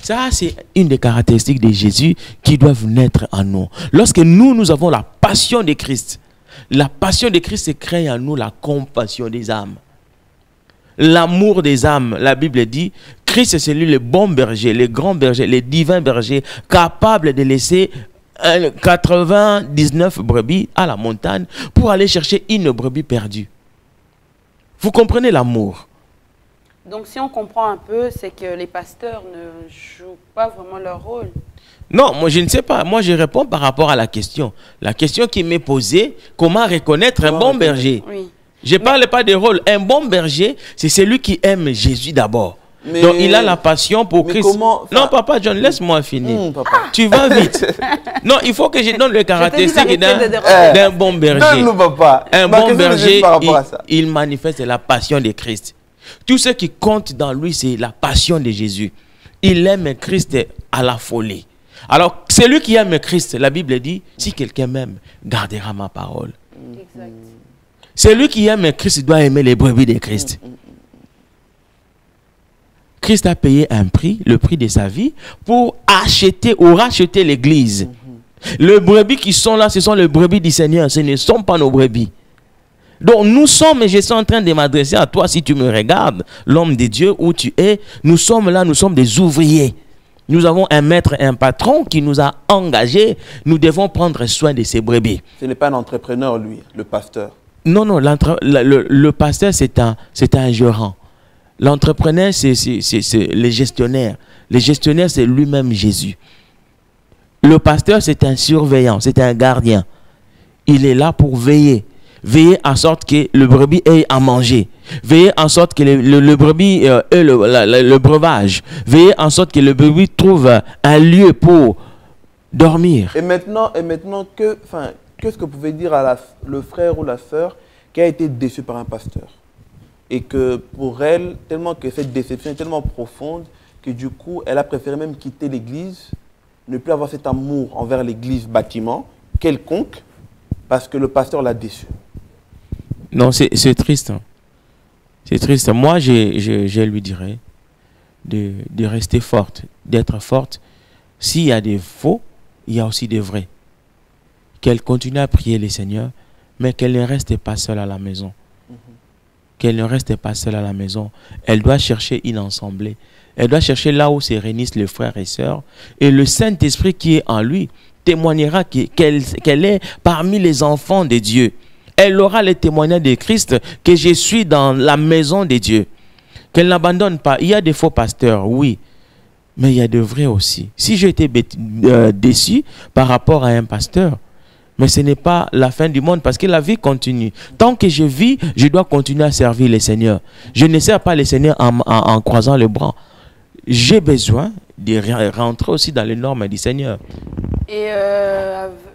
Ça, c'est une des caractéristiques de Jésus qui doivent naître en nous. Lorsque nous avons la passion de Christ, la passion de Christ crée en nous la compassion des âmes. L'amour des âmes, la Bible dit, Christ c'est lui le bon berger, le grand berger, le divin berger, capable de laisser 99 brebis à la montagne pour aller chercher une brebis perdue. Vous comprenez l'amour? Donc, si on comprend un peu, c'est que les pasteurs ne jouent pas vraiment leur rôle. Non, moi je ne sais pas. Moi je réponds par rapport à la question. La question qui m'est posée, comment reconnaître un bon berger? Oui. Je ne parle pas de rôle. Un bon berger, c'est celui qui aime Jésus d'abord. Donc il a la passion pour Christ. Comment, non, papa John, laisse-moi finir. Papa. Tu vas vite. Non, il faut que je donne le caractéristique d'un bon berger. Donne-nous, papa. Un bon berger, il manifeste la passion de Christ. Tout ce qui compte dans lui, c'est la passion de Jésus. Il aime Christ à la folie. Alors, celui qui aime Christ, la Bible dit, si quelqu'un m'aime, gardera ma parole. Exact. Celui qui aime Christ doit aimer les brebis de Christ. Christ a payé un prix, le prix de sa vie, pour acheter ou racheter l'église. Les brebis qui sont là, ce sont les brebis du Seigneur, ce ne sont pas nos brebis. Donc nous sommes, et je suis en train de m'adresser à toi si tu me regardes, l'homme de Dieu où tu es, nous sommes là, nous sommes des ouvriers. Nous avons un maître, un patron qui nous a engagés, nous devons prendre soin de ces brebis. Ce n'est pas un entrepreneur, lui, le pasteur. Non, non, le pasteur c'est un gérant. L'entrepreneur c'est le gestionnaire. Le gestionnaire c'est lui-même Jésus. Le pasteur c'est un surveillant, c'est un gardien. Il est là pour veiller. Veiller en sorte que le brebis ait à manger. Veiller en sorte que le brebis ait le breuvage. Veiller en sorte que le brebis trouve un lieu pour dormir. Et maintenant qu'est-ce que vous pouvez dire à le frère ou la sœur qui a été déçu par un pasteur? Et que pour elle, tellement que cette déception est tellement profonde que du coup, elle a préféré même quitter l'église, ne plus avoir cet amour envers l'église bâtiment quelconque, parce que le pasteur l'a déçu. Non, c'est triste. C'est triste. Moi, je lui dirais de rester forte, d'être forte. S'il y a des faux, il y a aussi des vrais. qu'elle continue à prier le Seigneur, mais qu'elle ne reste pas seule à la maison. Qu'elle ne reste pas seule à la maison. Elle doit chercher une assemblée. Elle doit chercher là où se réunissent les frères et sœurs. Et le Saint-Esprit qui est en lui témoignera qu'elle est parmi les enfants de Dieu. Elle aura le témoignage de Christ que je suis dans la maison de Dieu. Qu'elle n'abandonne pas. Il y a des faux pasteurs, oui. Mais il y a de vrais aussi. Si j'ai été déçu par rapport à un pasteur, mais ce n'est pas la fin du monde parce que la vie continue. Tant que je vis, je dois continuer à servir le Seigneur. Je ne sers pas le Seigneur en croisant les bras. J'ai besoin de rentrer aussi dans les normes du Seigneur. Et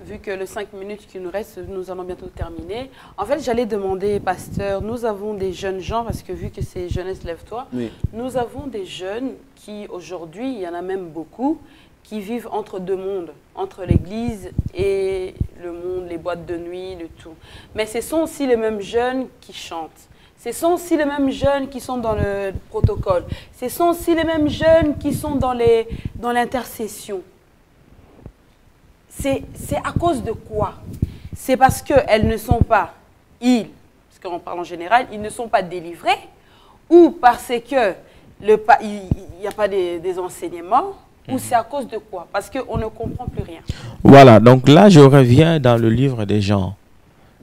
vu que les 5 minutes qui nous restent, nous allons bientôt terminer. En fait, j'allais demander, pasteur, nous avons des jeunes gens, parce que vu que c'est Jeunesse Lève-toi, oui. Nous avons des jeunes qui, aujourd'hui, il y en a même beaucoup, qui vivent entre deux mondes, entre l'église et le monde, les boîtes de nuit, le tout. Mais ce sont aussi les mêmes jeunes qui chantent. Ce sont aussi les mêmes jeunes qui sont dans le protocole. Ce sont aussi les mêmes jeunes qui sont dans l'intercession. C'est à cause de quoi? C'est parce qu'elles ne sont pas, parce qu'on parle en général, ils ne sont pas délivrés, ou parce que il n'y a pas des enseignements, ou c'est à cause de quoi? Parce qu'on ne comprend plus rien. Voilà, donc là je reviens dans le livre de Jean.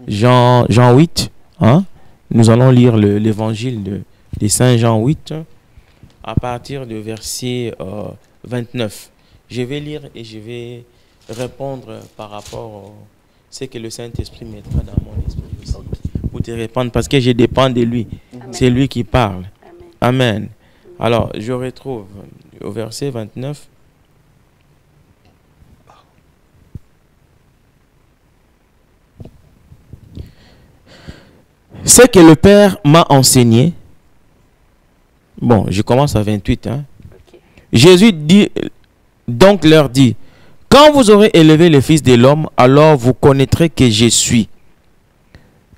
Jean 8, hein? Nous allons lire l'évangile de Saint Jean 8 à partir du verset 29. Je vais lire et je vais répondre par rapport à ce que le Saint-Esprit mettra dans mon esprit aussi. Pour te répondre, parce que je dépends de lui. C'est lui qui parle. Amen. Amen. Alors, je retrouve au verset 29. Ce que le Père m'a enseigné. Bon, je commence à 28. Hein. Okay. Jésus donc leur dit, quand vous aurez élevé le Fils de l'homme, alors vous connaîtrez que je suis.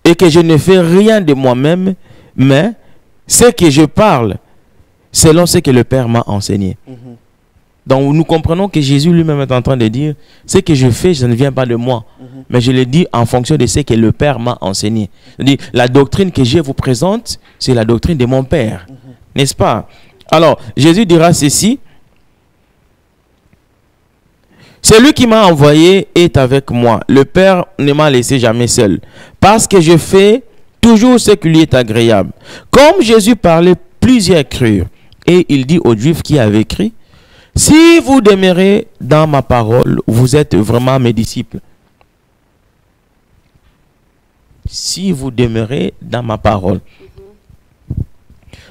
Et que je ne fais rien de moi-même, mais ce que je parle, selon ce que le Père m'a enseigné. Donc nous comprenons que Jésus lui-même est en train de dire, ce que je fais, ça ne vient pas de moi, mais je le dis en fonction de ce que le Père m'a enseigné. C'est-à-dire, la doctrine que je vous présente, c'est la doctrine de mon Père, n'est-ce pas? Alors, Jésus dira ceci, celui qui m'a envoyé est avec moi. Le Père ne m'a laissé jamais seul, parce que je fais toujours ce qui lui est agréable. Comme Jésus parlait, plusieurs crurent. Et il dit aux Juifs qui avaient écrit, si vous demeurez dans ma parole, vous êtes vraiment mes disciples. Si vous demeurez dans ma parole.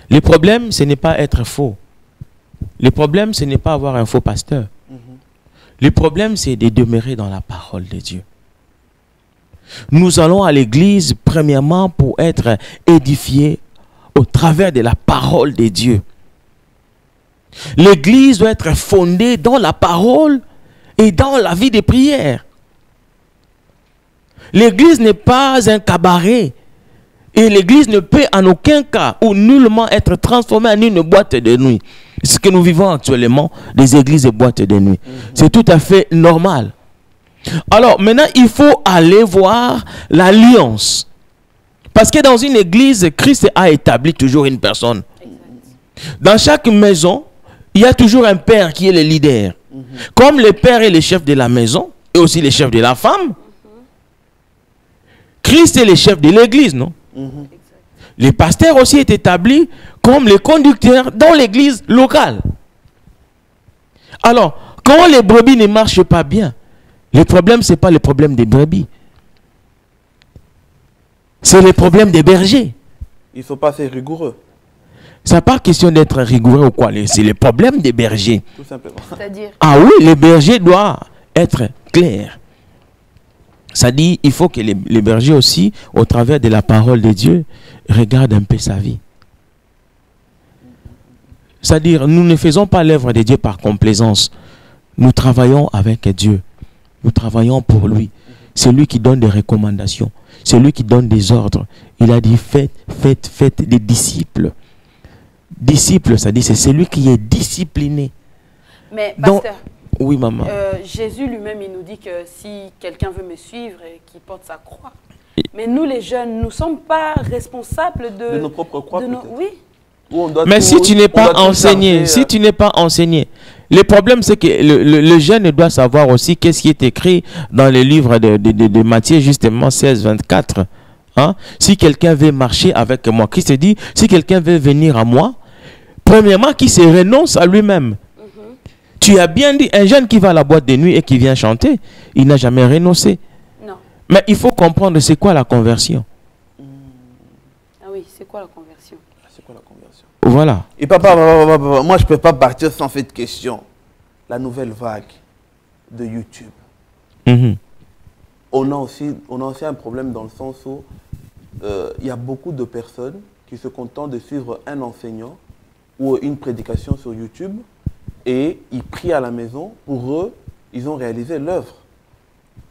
Le problème, ce n'est pas être faux. Le problème, ce n'est pas avoir un faux pasteur. Le problème, c'est de demeurer dans la parole de Dieu. Nous allons à l'église, premièrement, pour être édifiés au travers de la parole de Dieu. L'église doit être fondée dans la parole et dans la vie de prière. L'église n'est pas un cabaret. Et l'église ne peut en aucun cas ou nullement être transformée en une boîte de nuit. Ce que nous vivons actuellement, des églises et boîtes de nuit. C'est tout à fait normal. Alors maintenant, il faut aller voir l'alliance. Parce que dans une église, Christ a établi toujours une personne. Dans chaque maison, il y a toujours un père qui est le leader. Comme le père est le chef de la maison, et aussi le chef de la femme, Christ est le chef de l'église, non? Le pasteur aussi est établi comme le conducteur dans l'église locale. Alors, quand les brebis ne marchent pas bien, le problème, ce n'est pas le problème des brebis. C'est le problème des bergers. Il ne faut pas faire rigoureux. Ce n'est pas question d'être rigoureux ou quoi. C'est le problème des bergers. Tout simplement. C'est-à-dire? Ah oui, les bergers doivent être clairs. Ça dit, il faut que les bergers aussi, au travers de la parole de Dieu, regardent un peu sa vie. C'est-à-dire, nous ne faisons pas l'œuvre de Dieu par complaisance. Nous travaillons avec Dieu. Nous travaillons pour lui. C'est lui qui donne des recommandations. C'est lui qui donne des ordres. Il a dit, faites des disciples. Disciple, ça dit, c'est celui qui est discipliné. Mais, pasteur, Oui, maman. Jésus lui-même, il nous dit que si quelqu'un veut me suivre et qu'il porte sa croix. Mais nous, les jeunes, nous ne sommes pas responsables de nos propres croix, oui. Mais si tu n'es pas enseigné, si tu n'es pas enseigné, le problème c'est que le jeune doit savoir aussi qu'est-ce qui est écrit dans le livre de Matthieu, justement 16, 24. Hein? Si quelqu'un veut marcher avec moi, Christ dit, si quelqu'un veut venir à moi, premièrement, qu'il se renonce à lui-même. Tu as bien dit, un jeune qui va à la boîte de nuit et qui vient chanter, il n'a jamais renoncé. Non. Mais il faut comprendre c'est quoi la conversion. Ah oui, c'est quoi la conversion? C'est quoi la conversion? Voilà. Et papa, moi je ne peux pas partir sans cette question. La nouvelle vague de YouTube. On a aussi un problème dans le sens où il y a beaucoup de personnes qui se contentent de suivre un enseignant ou une prédication sur YouTube et ils prient à la maison. Pour eux, ils ont réalisé l'œuvre.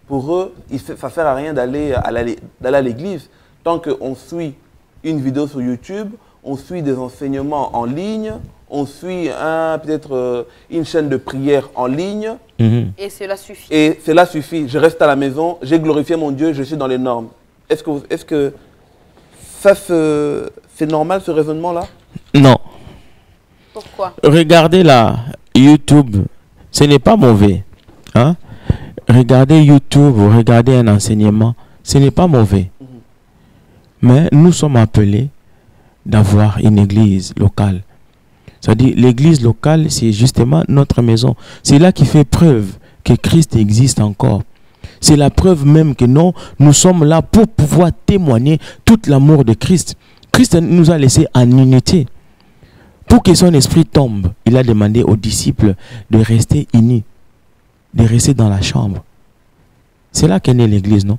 Pour eux, ça ne sert à rien d'aller à l'église. Tant qu'on suit une vidéo sur YouTube, on suit des enseignements en ligne, on suit peut-être une chaîne de prière en ligne. Et cela suffit. Et cela suffit. Je reste à la maison, j'ai glorifié mon Dieu, je suis dans les normes. Est-ce que ça, c'est normal ce raisonnement-là? Non. Pourquoi? Regardez là, YouTube, ce n'est pas mauvais. Hein? Regardez YouTube, regardez un enseignement, ce n'est pas mauvais. Mais nous sommes appelés d'avoir une église locale. C'est-à-dire, l'église locale, c'est justement notre maison. C'est là qui fait preuve que Christ existe encore. C'est la preuve même que non, nous sommes là pour pouvoir témoigner tout l'amour de Christ. Christ nous a laissés en unité. Pour que son esprit tombe, il a demandé aux disciples de rester unis, de rester dans la chambre. C'est là qu'est née l'église, non?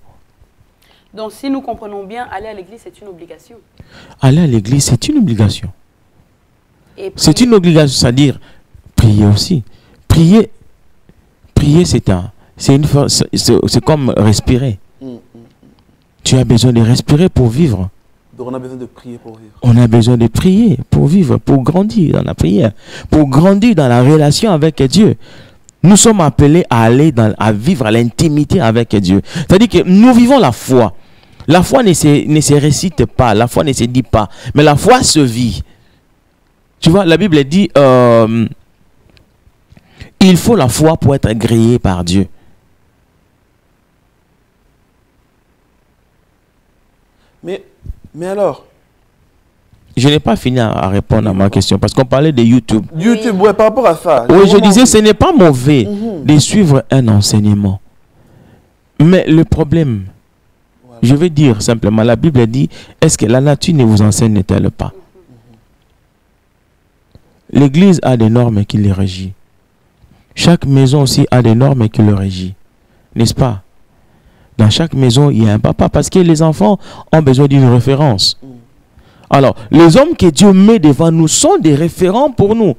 Donc, si nous comprenons bien, aller à l'église, c'est une obligation. Aller à l'église, c'est une obligation. C'est une obligation, c'est-à-dire prier aussi. Prier, c'est comme respirer. Tu as besoin de respirer pour vivre. Donc on a besoin de prier pour vivre. On a besoin de prier pour vivre, pour grandir dans la prière, pour grandir dans la relation avec Dieu. Nous sommes appelés à aller à vivre à l'intimité avec Dieu. C'est-à-dire que nous vivons la foi. La foi ne se récite pas, la foi ne se dit pas, mais la foi se vit. Tu vois, la Bible dit, il faut la foi pour être agréé par Dieu. Mais alors? Je n'ai pas fini à répondre à ma question parce qu'on parlait de YouTube. YouTube, ouais, par rapport à ça. Oui, je disais, ce n'est pas mauvais de suivre un enseignement. Mais le problème, je vais dire simplement, la Bible dit, est-ce que la nature ne vous enseigne-t-elle pas? L'Église a des normes qui les régissent. Chaque maison aussi a des normes qui le régissent. N'est-ce pas? Dans chaque maison, il y a un papa parce que les enfants ont besoin d'une référence. Alors, les hommes que Dieu met devant nous sont des référents pour nous.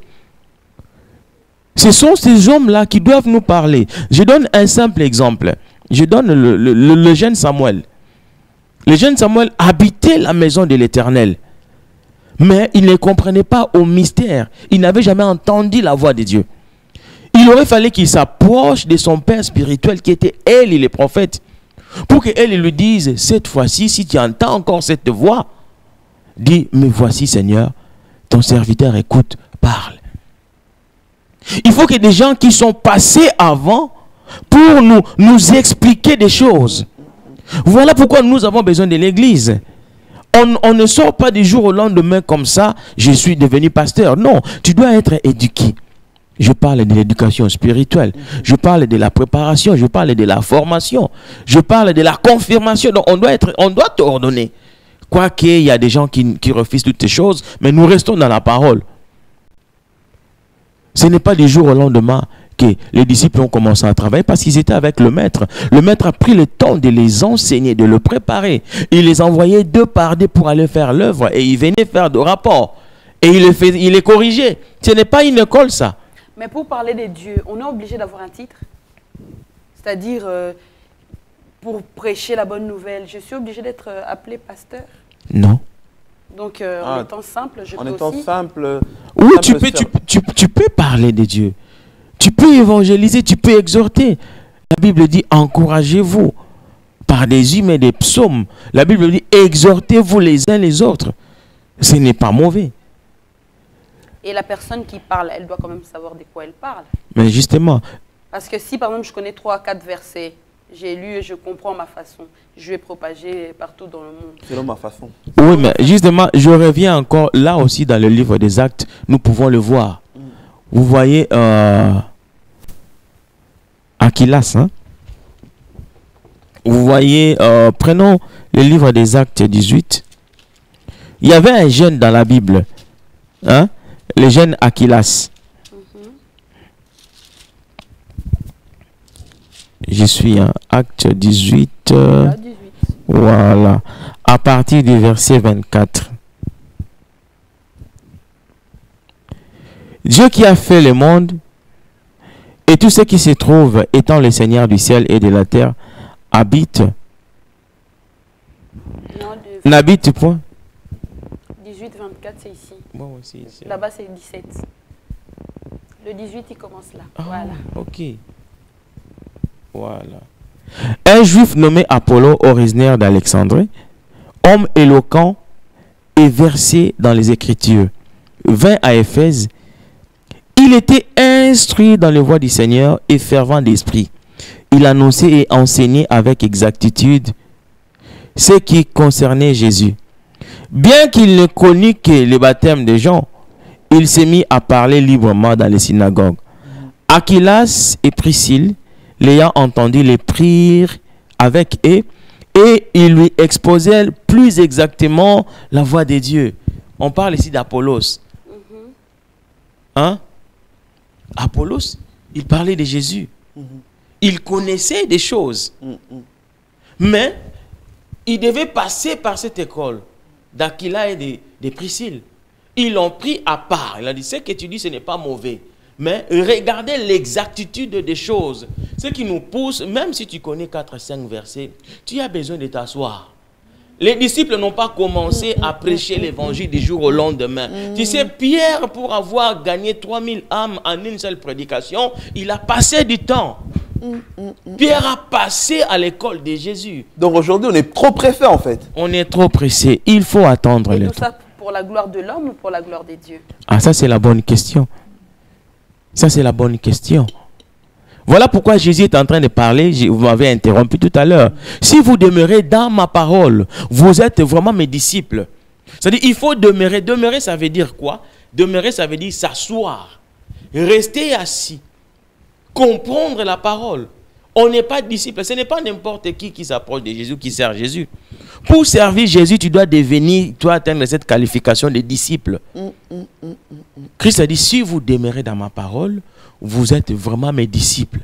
Ce sont ces hommes-là qui doivent nous parler. Je donne un simple exemple. Je donne le jeune Samuel. Le jeune Samuel habitait la maison de l'Éternel. Mais il ne comprenait pas au mystère. Il n'avait jamais entendu la voix de Dieu. Il aurait fallu qu'il s'approche de son père spirituel qui était Élie, le prophète. Pour qu'elle lui dise, cette fois-ci, si tu entends encore cette voix, dis, mais voici Seigneur, ton serviteur écoute, parle. Il faut que des gens qui sont passés avant pour nous expliquer des choses. Voilà pourquoi nous avons besoin de l'église. On ne sort pas du jour au lendemain comme ça, je suis devenu pasteur. Non, tu dois être éduqué. Je parle de l'éducation spirituelle, je parle de la préparation, je parle de la formation, je parle de la confirmation. Donc on doit t'ordonner. Quoique il y a des gens qui refusent toutes ces choses, mais nous restons dans la parole. Ce n'est pas du jour au lendemain que les disciples ont commencé à travailler parce qu'ils étaient avec le maître. Le maître a pris le temps de les enseigner, de le préparer. Il les envoyait deux par deux pour aller faire l'œuvre et ils venaient faire de rapports. Et il les corrigeait. Ce n'est pas une école ça. Mais pour parler de Dieu, on est obligé d'avoir un titre. C'est-à-dire, pour prêcher la bonne nouvelle, je suis obligé d'être appelé pasteur. Non. Donc, en étant simple, je peux aussi... En étant simple... Oui, tu peux parler de Dieu. Tu peux évangéliser, tu peux exhorter. La Bible dit encouragez-vous par des hymnes et des psaumes. La Bible dit exhortez-vous les uns les autres. Ce n'est pas mauvais. Et la personne qui parle, elle doit quand même savoir de quoi elle parle. Mais justement. Parce que si par exemple je connais 3 à 4 versets, j'ai lu et je comprends ma façon, je vais propager partout dans le monde. Selon ma façon. Oui, mais justement, je reviens encore là aussi dans le livre des Actes, nous pouvons le voir. Vous voyez Aquilas, hein? Vous voyez, prenons le livre des Actes 18. Il y avait un jeune dans la Bible, hein? Le jeune Aquilas. Je suis en Acte 18. Voilà. À partir du verset 24. Dieu qui a fait le monde et tout ce qui se trouve, étant le Seigneur du ciel et de la terre, habite. N'habite point. 18, 24, c'est ici. Bon, aussi, ici. Là-bas, c'est 17. Le 18, il commence là. Ah, voilà. Ok. Voilà. Un juif nommé Apollo, originaire d'Alexandrie, homme éloquent et versé dans les Écritures, vint à Éphèse. Il était instruit dans les voies du Seigneur et fervent d'esprit. Il annonçait et enseignait avec exactitude ce qui concernait Jésus. Bien qu'il ne connût que le baptême de Jean, il s'est mis à parler librement dans les synagogues. Aquilas et Priscille, l'ayant entendu, les prirent avec eux et ils lui exposèrent plus exactement la voix de Dieu. On parle ici d'Apollos. Hein? Apollos, il parlait de Jésus. Il connaissait des choses. Mais il devait passer par cette école d'Aquila et de Priscille. Ils l'ont pris à part. Il a dit, ce que tu dis, ce n'est pas mauvais. Mais regardez l'exactitude des choses. Ce qui nous pousse, même si tu connais 4-5 versets, tu as besoin de t'asseoir. Les disciples n'ont pas commencé à prêcher l'évangile du jour au lendemain. Tu sais, Pierre, pour avoir gagné 3000 âmes en une seule prédication, il a passé du temps. Pierre a passé à l'école de Jésus. Donc aujourd'hui, on est trop pressé en fait. On est trop pressé. Il faut attendre et le tout temps. Ça pour la gloire de l'homme ou pour la gloire des dieux? Ah, ça c'est la bonne question. Ça c'est la bonne question. Voilà pourquoi Jésus est en train de parler. Vous m'avez interrompu tout à l'heure. Si vous demeurez dans ma parole, vous êtes vraiment mes disciples. C'est-à-dire, il faut demeurer. Demeurer, ça veut dire quoi? Demeurer, ça veut dire s'asseoir. Rester assis. Comprendre la parole. On n'est pas disciple. Ce n'est pas n'importe qui s'approche de Jésus, qui sert Jésus. Pour servir Jésus, tu dois atteindre cette qualification de disciple. Christ a dit, si vous demeurez dans ma parole, vous êtes vraiment mes disciples.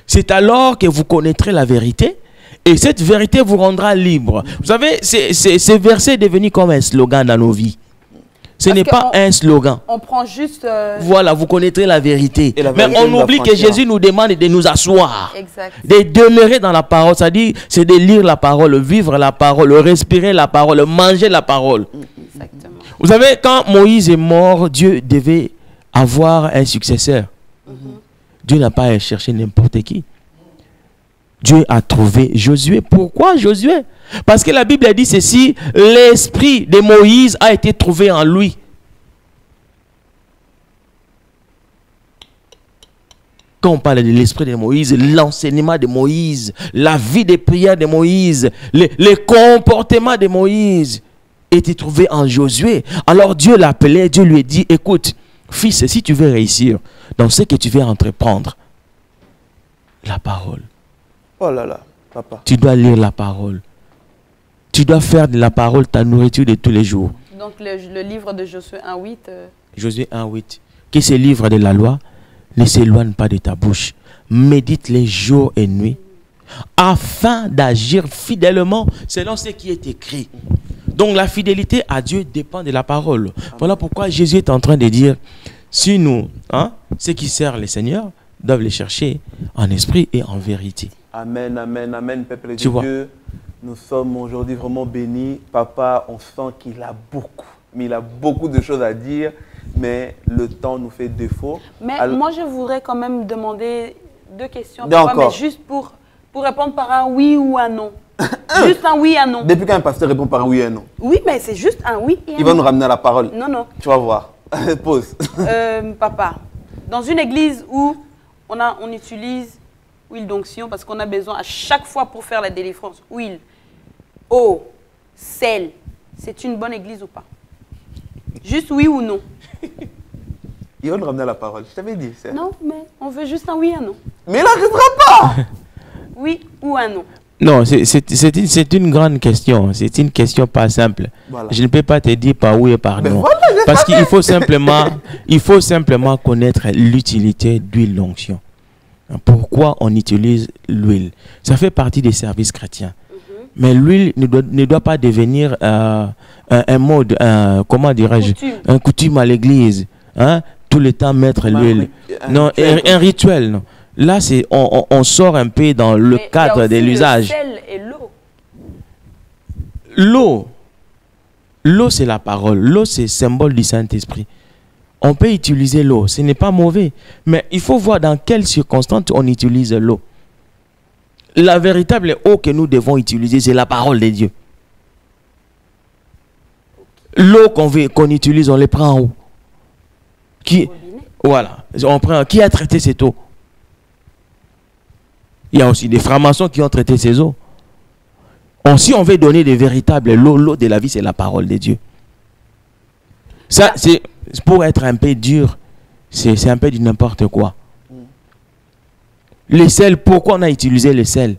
C'est alors que vous connaîtrez la vérité et cette vérité vous rendra libre. Vous savez, ce verset est devenu comme un slogan dans nos vies. Ce n'est pas un slogan. On prend juste... Voilà, vous connaîtrez la vérité. Mais on oublie que Jésus nous demande de nous asseoir. Exact. De demeurer dans la parole. C'est-à-dire, c'est de lire la parole, vivre la parole, respirer la parole, manger la parole. Exactement. Vous savez, quand Moïse est mort, Dieu devait avoir un successeur. Dieu n'a pas cherché n'importe qui. Dieu a trouvé Josué. Pourquoi Josué? Parce que la Bible a dit ceci, l'esprit de Moïse a été trouvé en lui. Quand on parle de l'esprit de Moïse, l'enseignement de Moïse, la vie de prière de Moïse, les comportements de Moïse était trouvé en Josué. Alors Dieu l'appelait, Dieu lui a dit, écoute, fils, si tu veux réussir dans ce que tu veux entreprendre, la parole. Oh là là, papa. Tu dois lire la parole. Tu dois faire de la parole ta nourriture de tous les jours. Donc le livre de Josué 1:8. Josué 1:8. Que ce livre de la loi ne s'éloigne pas de ta bouche. Médite-les jour et nuit, afin d'agir fidèlement selon ce qui est écrit. Donc la fidélité à Dieu dépend de la parole. Voilà pourquoi Jésus est en train de dire, si nous, ceux qui servent le Seigneur, doivent les chercher en esprit et en vérité. Amen, amen, amen, peuple de Dieu. Nous sommes aujourd'hui vraiment bénis. Papa, on sent qu'il a beaucoup, mais il a beaucoup de choses à dire. mais le temps nous fait défaut. Mais Alors, moi, je voudrais quand même demander 2 questions. D'accord. Mais juste pour répondre par un oui ou un non. Juste un oui, un non. depuis quand un pasteur répond par oui et non, Oui, mais c'est juste un oui et un il va non. nous ramener à la parole. Non, non. Tu vas voir. Pause. Papa, dans une église où on utilise huile d'onction parce qu'on a besoin à chaque fois pour faire la délivrance, huile, eau, sel, c'est une bonne église ou pas? Juste oui ou non? Il va nous ramener à la parole. Je t'avais dit. Non, mais on veut juste un oui, un non. Mais il n'arrivera pas. Oui ou un non? Non, c'est une grande question. C'est une question pas simple. Voilà. Je ne peux pas te dire par oui et par Ben non. voilà, je Parce savais. il faut simplement connaître l'utilité d'huile d'onction. Pourquoi on utilise l'huile? Ça fait partie des services chrétiens. Mais l'huile ne doit pas devenir un mode, comment dirais-je, un coutume à l'église. Hein? Tout le temps mettre l'huile. Non, un rituel. Non. Là, on sort un peu dans le cadre de l'usage. Le sel et l'eau. L'eau, c'est la parole. L'eau, c'est symbole du Saint-Esprit. On peut utiliser l'eau, ce n'est pas mauvais. Mais il faut voir dans quelles circonstances on utilise l'eau. La véritable eau que nous devons utiliser, c'est la parole de Dieu. L'eau qu'on utilise, on les prend où? Voilà. Qui a traité cette eau? Il y a aussi des francs-maçons qui ont traité ces eaux. Si on veut donner des véritables, l'eau de la vie, c'est la parole de Dieu. Ça, c'est pour être un peu dur, c'est un peu du n'importe quoi. Le sel, pourquoi on a utilisé le sel?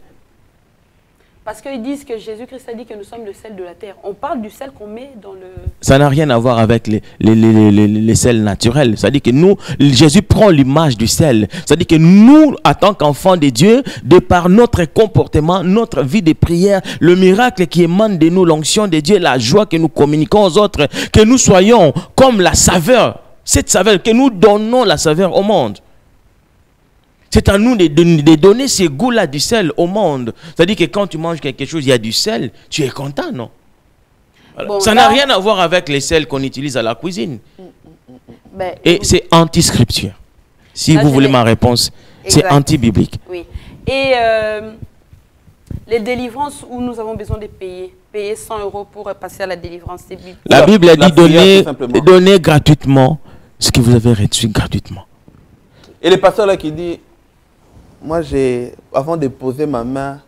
Parce qu'ils disent que Jésus-Christ a dit que nous sommes le sel de la terre. On parle du sel qu'on met dans le... Ça n'a rien à voir avec les sels naturels. C'est-à-dire que nous, Jésus prend l'image du sel. C'est-à-dire que nous, en tant qu'enfants de Dieu, de par notre comportement, notre vie de prière, le miracle qui émane de nous, l'onction de Dieu, la joie que nous communiquons aux autres, que nous soyons comme la saveur, cette saveur, que nous donnons la saveur au monde. C'est à nous de donner ce goût-là du sel au monde. C'est-à-dire que quand tu manges quelque chose, il y a du sel, tu es content, non? Bon, ça n'a rien à voir avec les sels qu'on utilise à la cuisine. Ben, et c'est anti-scripture. Si vous voulez ma réponse, c'est anti-biblique. Oui. Et les délivrances où nous avons besoin de payer 100 € pour passer à la délivrance, c'est biblique. La Bible a dit donner gratuitement ce que vous avez reçu gratuitement. Et le pasteur là qui dit, moi avant de poser ma main,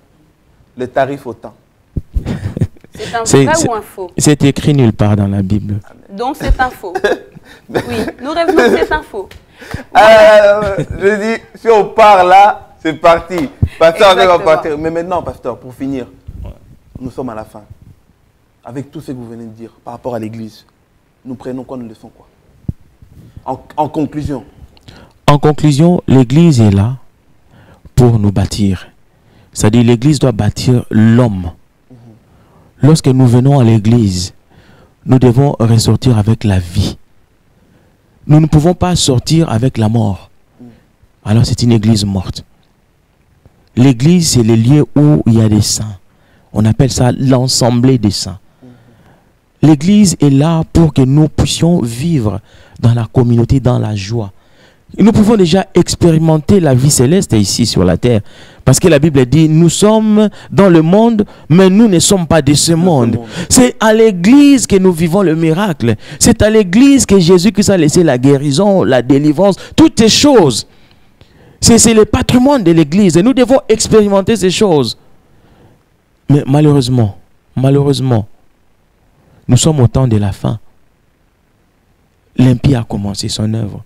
le tarif autant. C'est un vrai ou un faux? C'est écrit nulle part dans la Bible. Donc c'est un faux. Oui, nous revenons, c'est un faux. Je dis, si on part là, c'est parti. Pasteur, on va partir. Mais maintenant, pasteur, pour finir, nous sommes à la fin. Avec tout ce que vous venez de dire par rapport à l'église, nous prenons quoi, nous laissons quoi? En conclusion. En conclusion, l'église est là pour nous bâtir. C'est-à-dire l'église doit bâtir l'homme. Lorsque nous venons à l'église, nous devons ressortir avec la vie. Nous ne pouvons pas sortir avec la mort. Alors c'est une église morte. L'église, c'est le lieu où il y a des saints. On appelle ça l'ensemble des saints. L'église est là pour que nous puissions vivre dans la communauté, dans la joie. Nous pouvons déjà expérimenter la vie céleste ici sur la terre. Parce que la Bible dit, nous sommes dans le monde, mais nous ne sommes pas de ce monde. C'est à l'église que nous vivons le miracle. C'est à l'église que Jésus-Christ a laissé la guérison, la délivrance, toutes ces choses. C'est le patrimoine de l'église et nous devons expérimenter ces choses. Mais malheureusement, nous sommes au temps de la fin. L'impie a commencé son œuvre.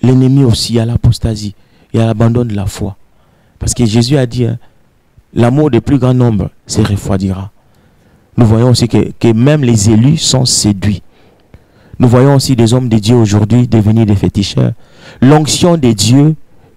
L'ennemi aussi à l'apostasie et à l'abandon de la foi. Parce que Jésus a dit, hein, l'amour des plus grands nombres se refroidira. Nous voyons aussi que même les élus sont séduits. Nous voyons aussi des hommes de Dieu aujourd'hui devenir des féticheurs. L'onction de Dieu,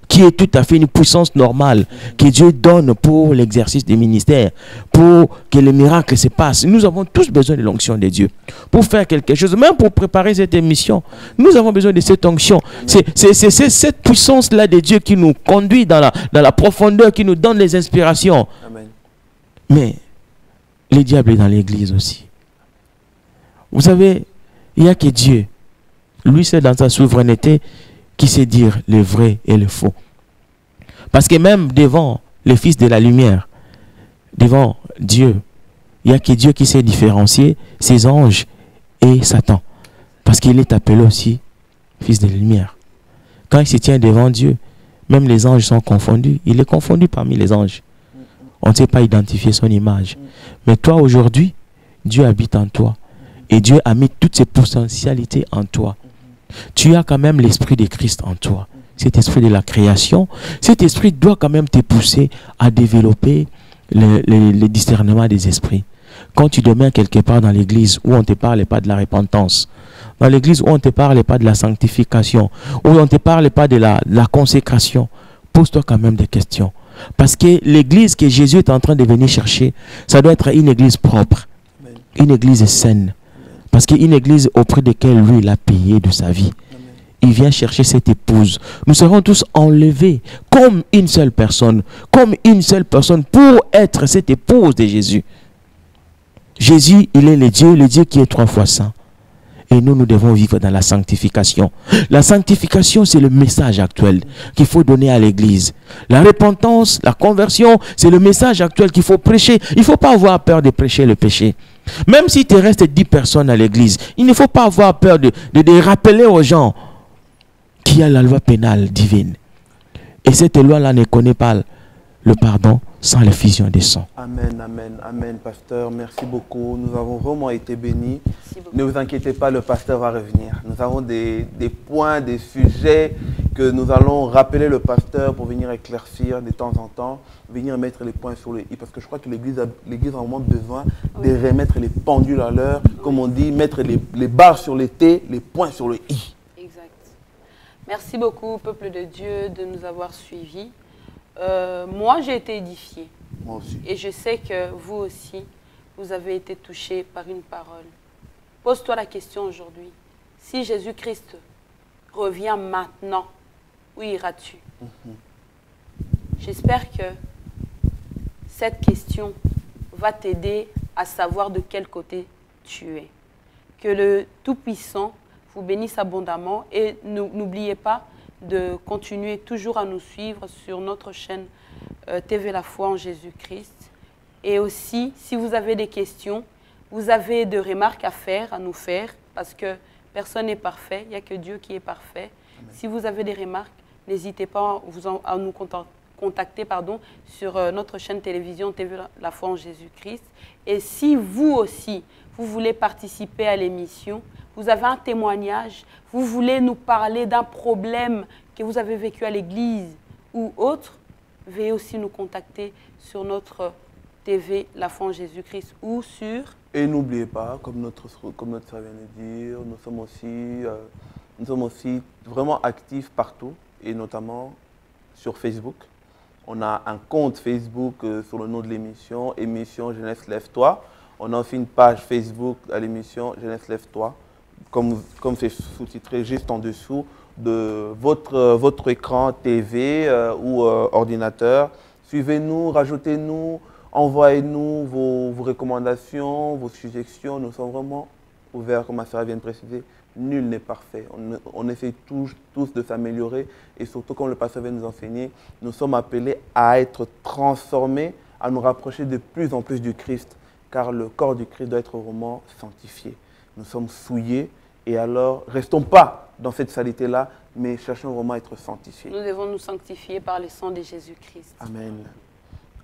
qui est tout à fait une puissance normale, que Dieu donne pour l'exercice des ministères, pour que les miracles se passent. Nous avons tous besoin de l'onction de Dieu. Pour faire quelque chose, même pour préparer cette émission, nous avons besoin de cette onction. C'est cette puissance-là de Dieu qui nous conduit dans la profondeur, qui nous donne les inspirations. Amen. Mais le diable est dans l'église aussi. Vous savez, il n'y a que Dieu Lui, c'est dans sa souveraineté qui sait dire le vrai et le faux. Parce que même devant les fils de la lumière, devant Dieu, il n'y a que Dieu qui sait différencier ses anges et Satan. Parce qu'il est appelé aussi fils de la lumière. Quand il se tient devant Dieu, même les anges sont confondus. Il est confondu parmi les anges. On ne sait pas identifier son image. Mais toi, aujourd'hui, Dieu habite en toi. Et Dieu a mis toutes ses potentialités en toi. Tu as quand même l'esprit de Christ en toi. Cet esprit de la création, cet esprit doit quand même te pousser à développer le discernement des esprits. Quand tu demeures quelque part dans l'église où on ne te parle pas de la repentance, dans l'église où on ne te parle pas de la sanctification, où on ne te parle pas de la consécration, pose-toi quand même des questions. Parce que l'église que Jésus est en train de venir chercher, ça doit être une église propre, une église saine. Parce qu'une église auprès de laquelle lui, il a payé de sa vie. Il vient chercher cette épouse. Nous serons tous enlevés comme une seule personne pour être cette épouse de Jésus. Jésus, il est le Dieu qui est 3 fois saint. Et nous devons vivre dans la sanctification. La sanctification, c'est le message actuel qu'il faut donner à l'église. La repentance, la conversion, c'est le message actuel qu'il faut prêcher. Il ne faut pas avoir peur de prêcher le péché. Même s'il te reste 10 personnes à l'église, il ne faut pas avoir peur de rappeler aux gens qu'il y a la loi pénale divine. Et cette loi-là ne connaît pas le pardon sans l'effusion des sangs. Amen, amen, amen, pasteur. Merci beaucoup. Nous avons vraiment été bénis. Ne vous inquiétez pas, le pasteur va revenir. Nous avons des points, des sujets que nous allons rappeler le pasteur pour venir éclaircir de temps en temps, venir mettre les points sur les i. Parce que je crois que l'Église a vraiment besoin de remettre les pendules à l'heure, comme on dit, mettre les barres sur les t, les points sur le i. Exact. Merci beaucoup, peuple de Dieu, de nous avoir suivis. Moi, j'ai été édifiée. Moi aussi. Et je sais que vous aussi, vous avez été touchés par une parole. Pose-toi la question aujourd'hui. Si Jésus-Christ revient maintenant, où iras-tu? J'espère que cette question va t'aider à savoir de quel côté tu es. Que le Tout-Puissant vous bénisse abondamment et n'oubliez pas de continuer toujours à nous suivre sur notre chaîne TV La Foi en Jésus-Christ. Et aussi, si vous avez des questions, vous avez des remarques à nous faire, parce que personne n'est parfait, il n'y a que Dieu qui est parfait. Amen. Si vous avez des remarques, n'hésitez pas à nous contacter sur notre chaîne télévision TV La Foi en Jésus-Christ. Et si vous aussi, vous voulez participer à l'émission, vous avez un témoignage, vous voulez nous parler d'un problème que vous avez vécu à l'église ou autre, veuillez aussi nous contacter sur notre TV La Foi en Jésus-Christ ou sur... Et n'oubliez pas, comme notre soeur vient de dire, nous sommes aussi vraiment actifs partout, et notamment sur Facebook. On a un compte Facebook sur le nom de l'émission, émission Jeunesse Lève-toi. On a aussi une page Facebook à l'émission Jeunesse Lève-toi, comme c'est sous-titré juste en dessous de votre écran TV ou ordinateur. Suivez-nous, rajoutez-nous, envoyez-nous vos recommandations, vos suggestions. Nous sommes vraiment ouverts, comme ma sœur vient de préciser. Nul n'est parfait. On essaie tous de s'améliorer. Et surtout, comme le pasteur vient de nous enseigner, nous sommes appelés à être transformés, à nous rapprocher de plus en plus du Christ. Car le corps du Christ doit être vraiment sanctifié. Nous sommes souillés. Et alors, restons pas dans cette salité-là, mais cherchons vraiment à être sanctifiés. Nous devons nous sanctifier par le sang de Jésus-Christ. Amen.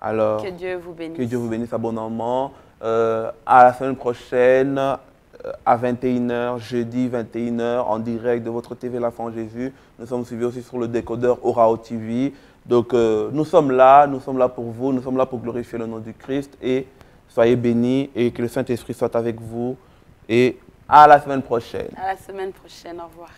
Alors, que Dieu vous bénisse. Que Dieu vous bénisse abondamment. À la semaine prochaine, à 21h, jeudi 21h, en direct de votre TV La Foi en Jésus. Nous sommes suivis aussi sur le décodeur Orao TV. Donc, nous sommes là pour vous, nous sommes là pour glorifier le nom du Christ. Et soyez bénis et que le Saint-Esprit soit avec vous. Et à la semaine prochaine. À la semaine prochaine. Au revoir.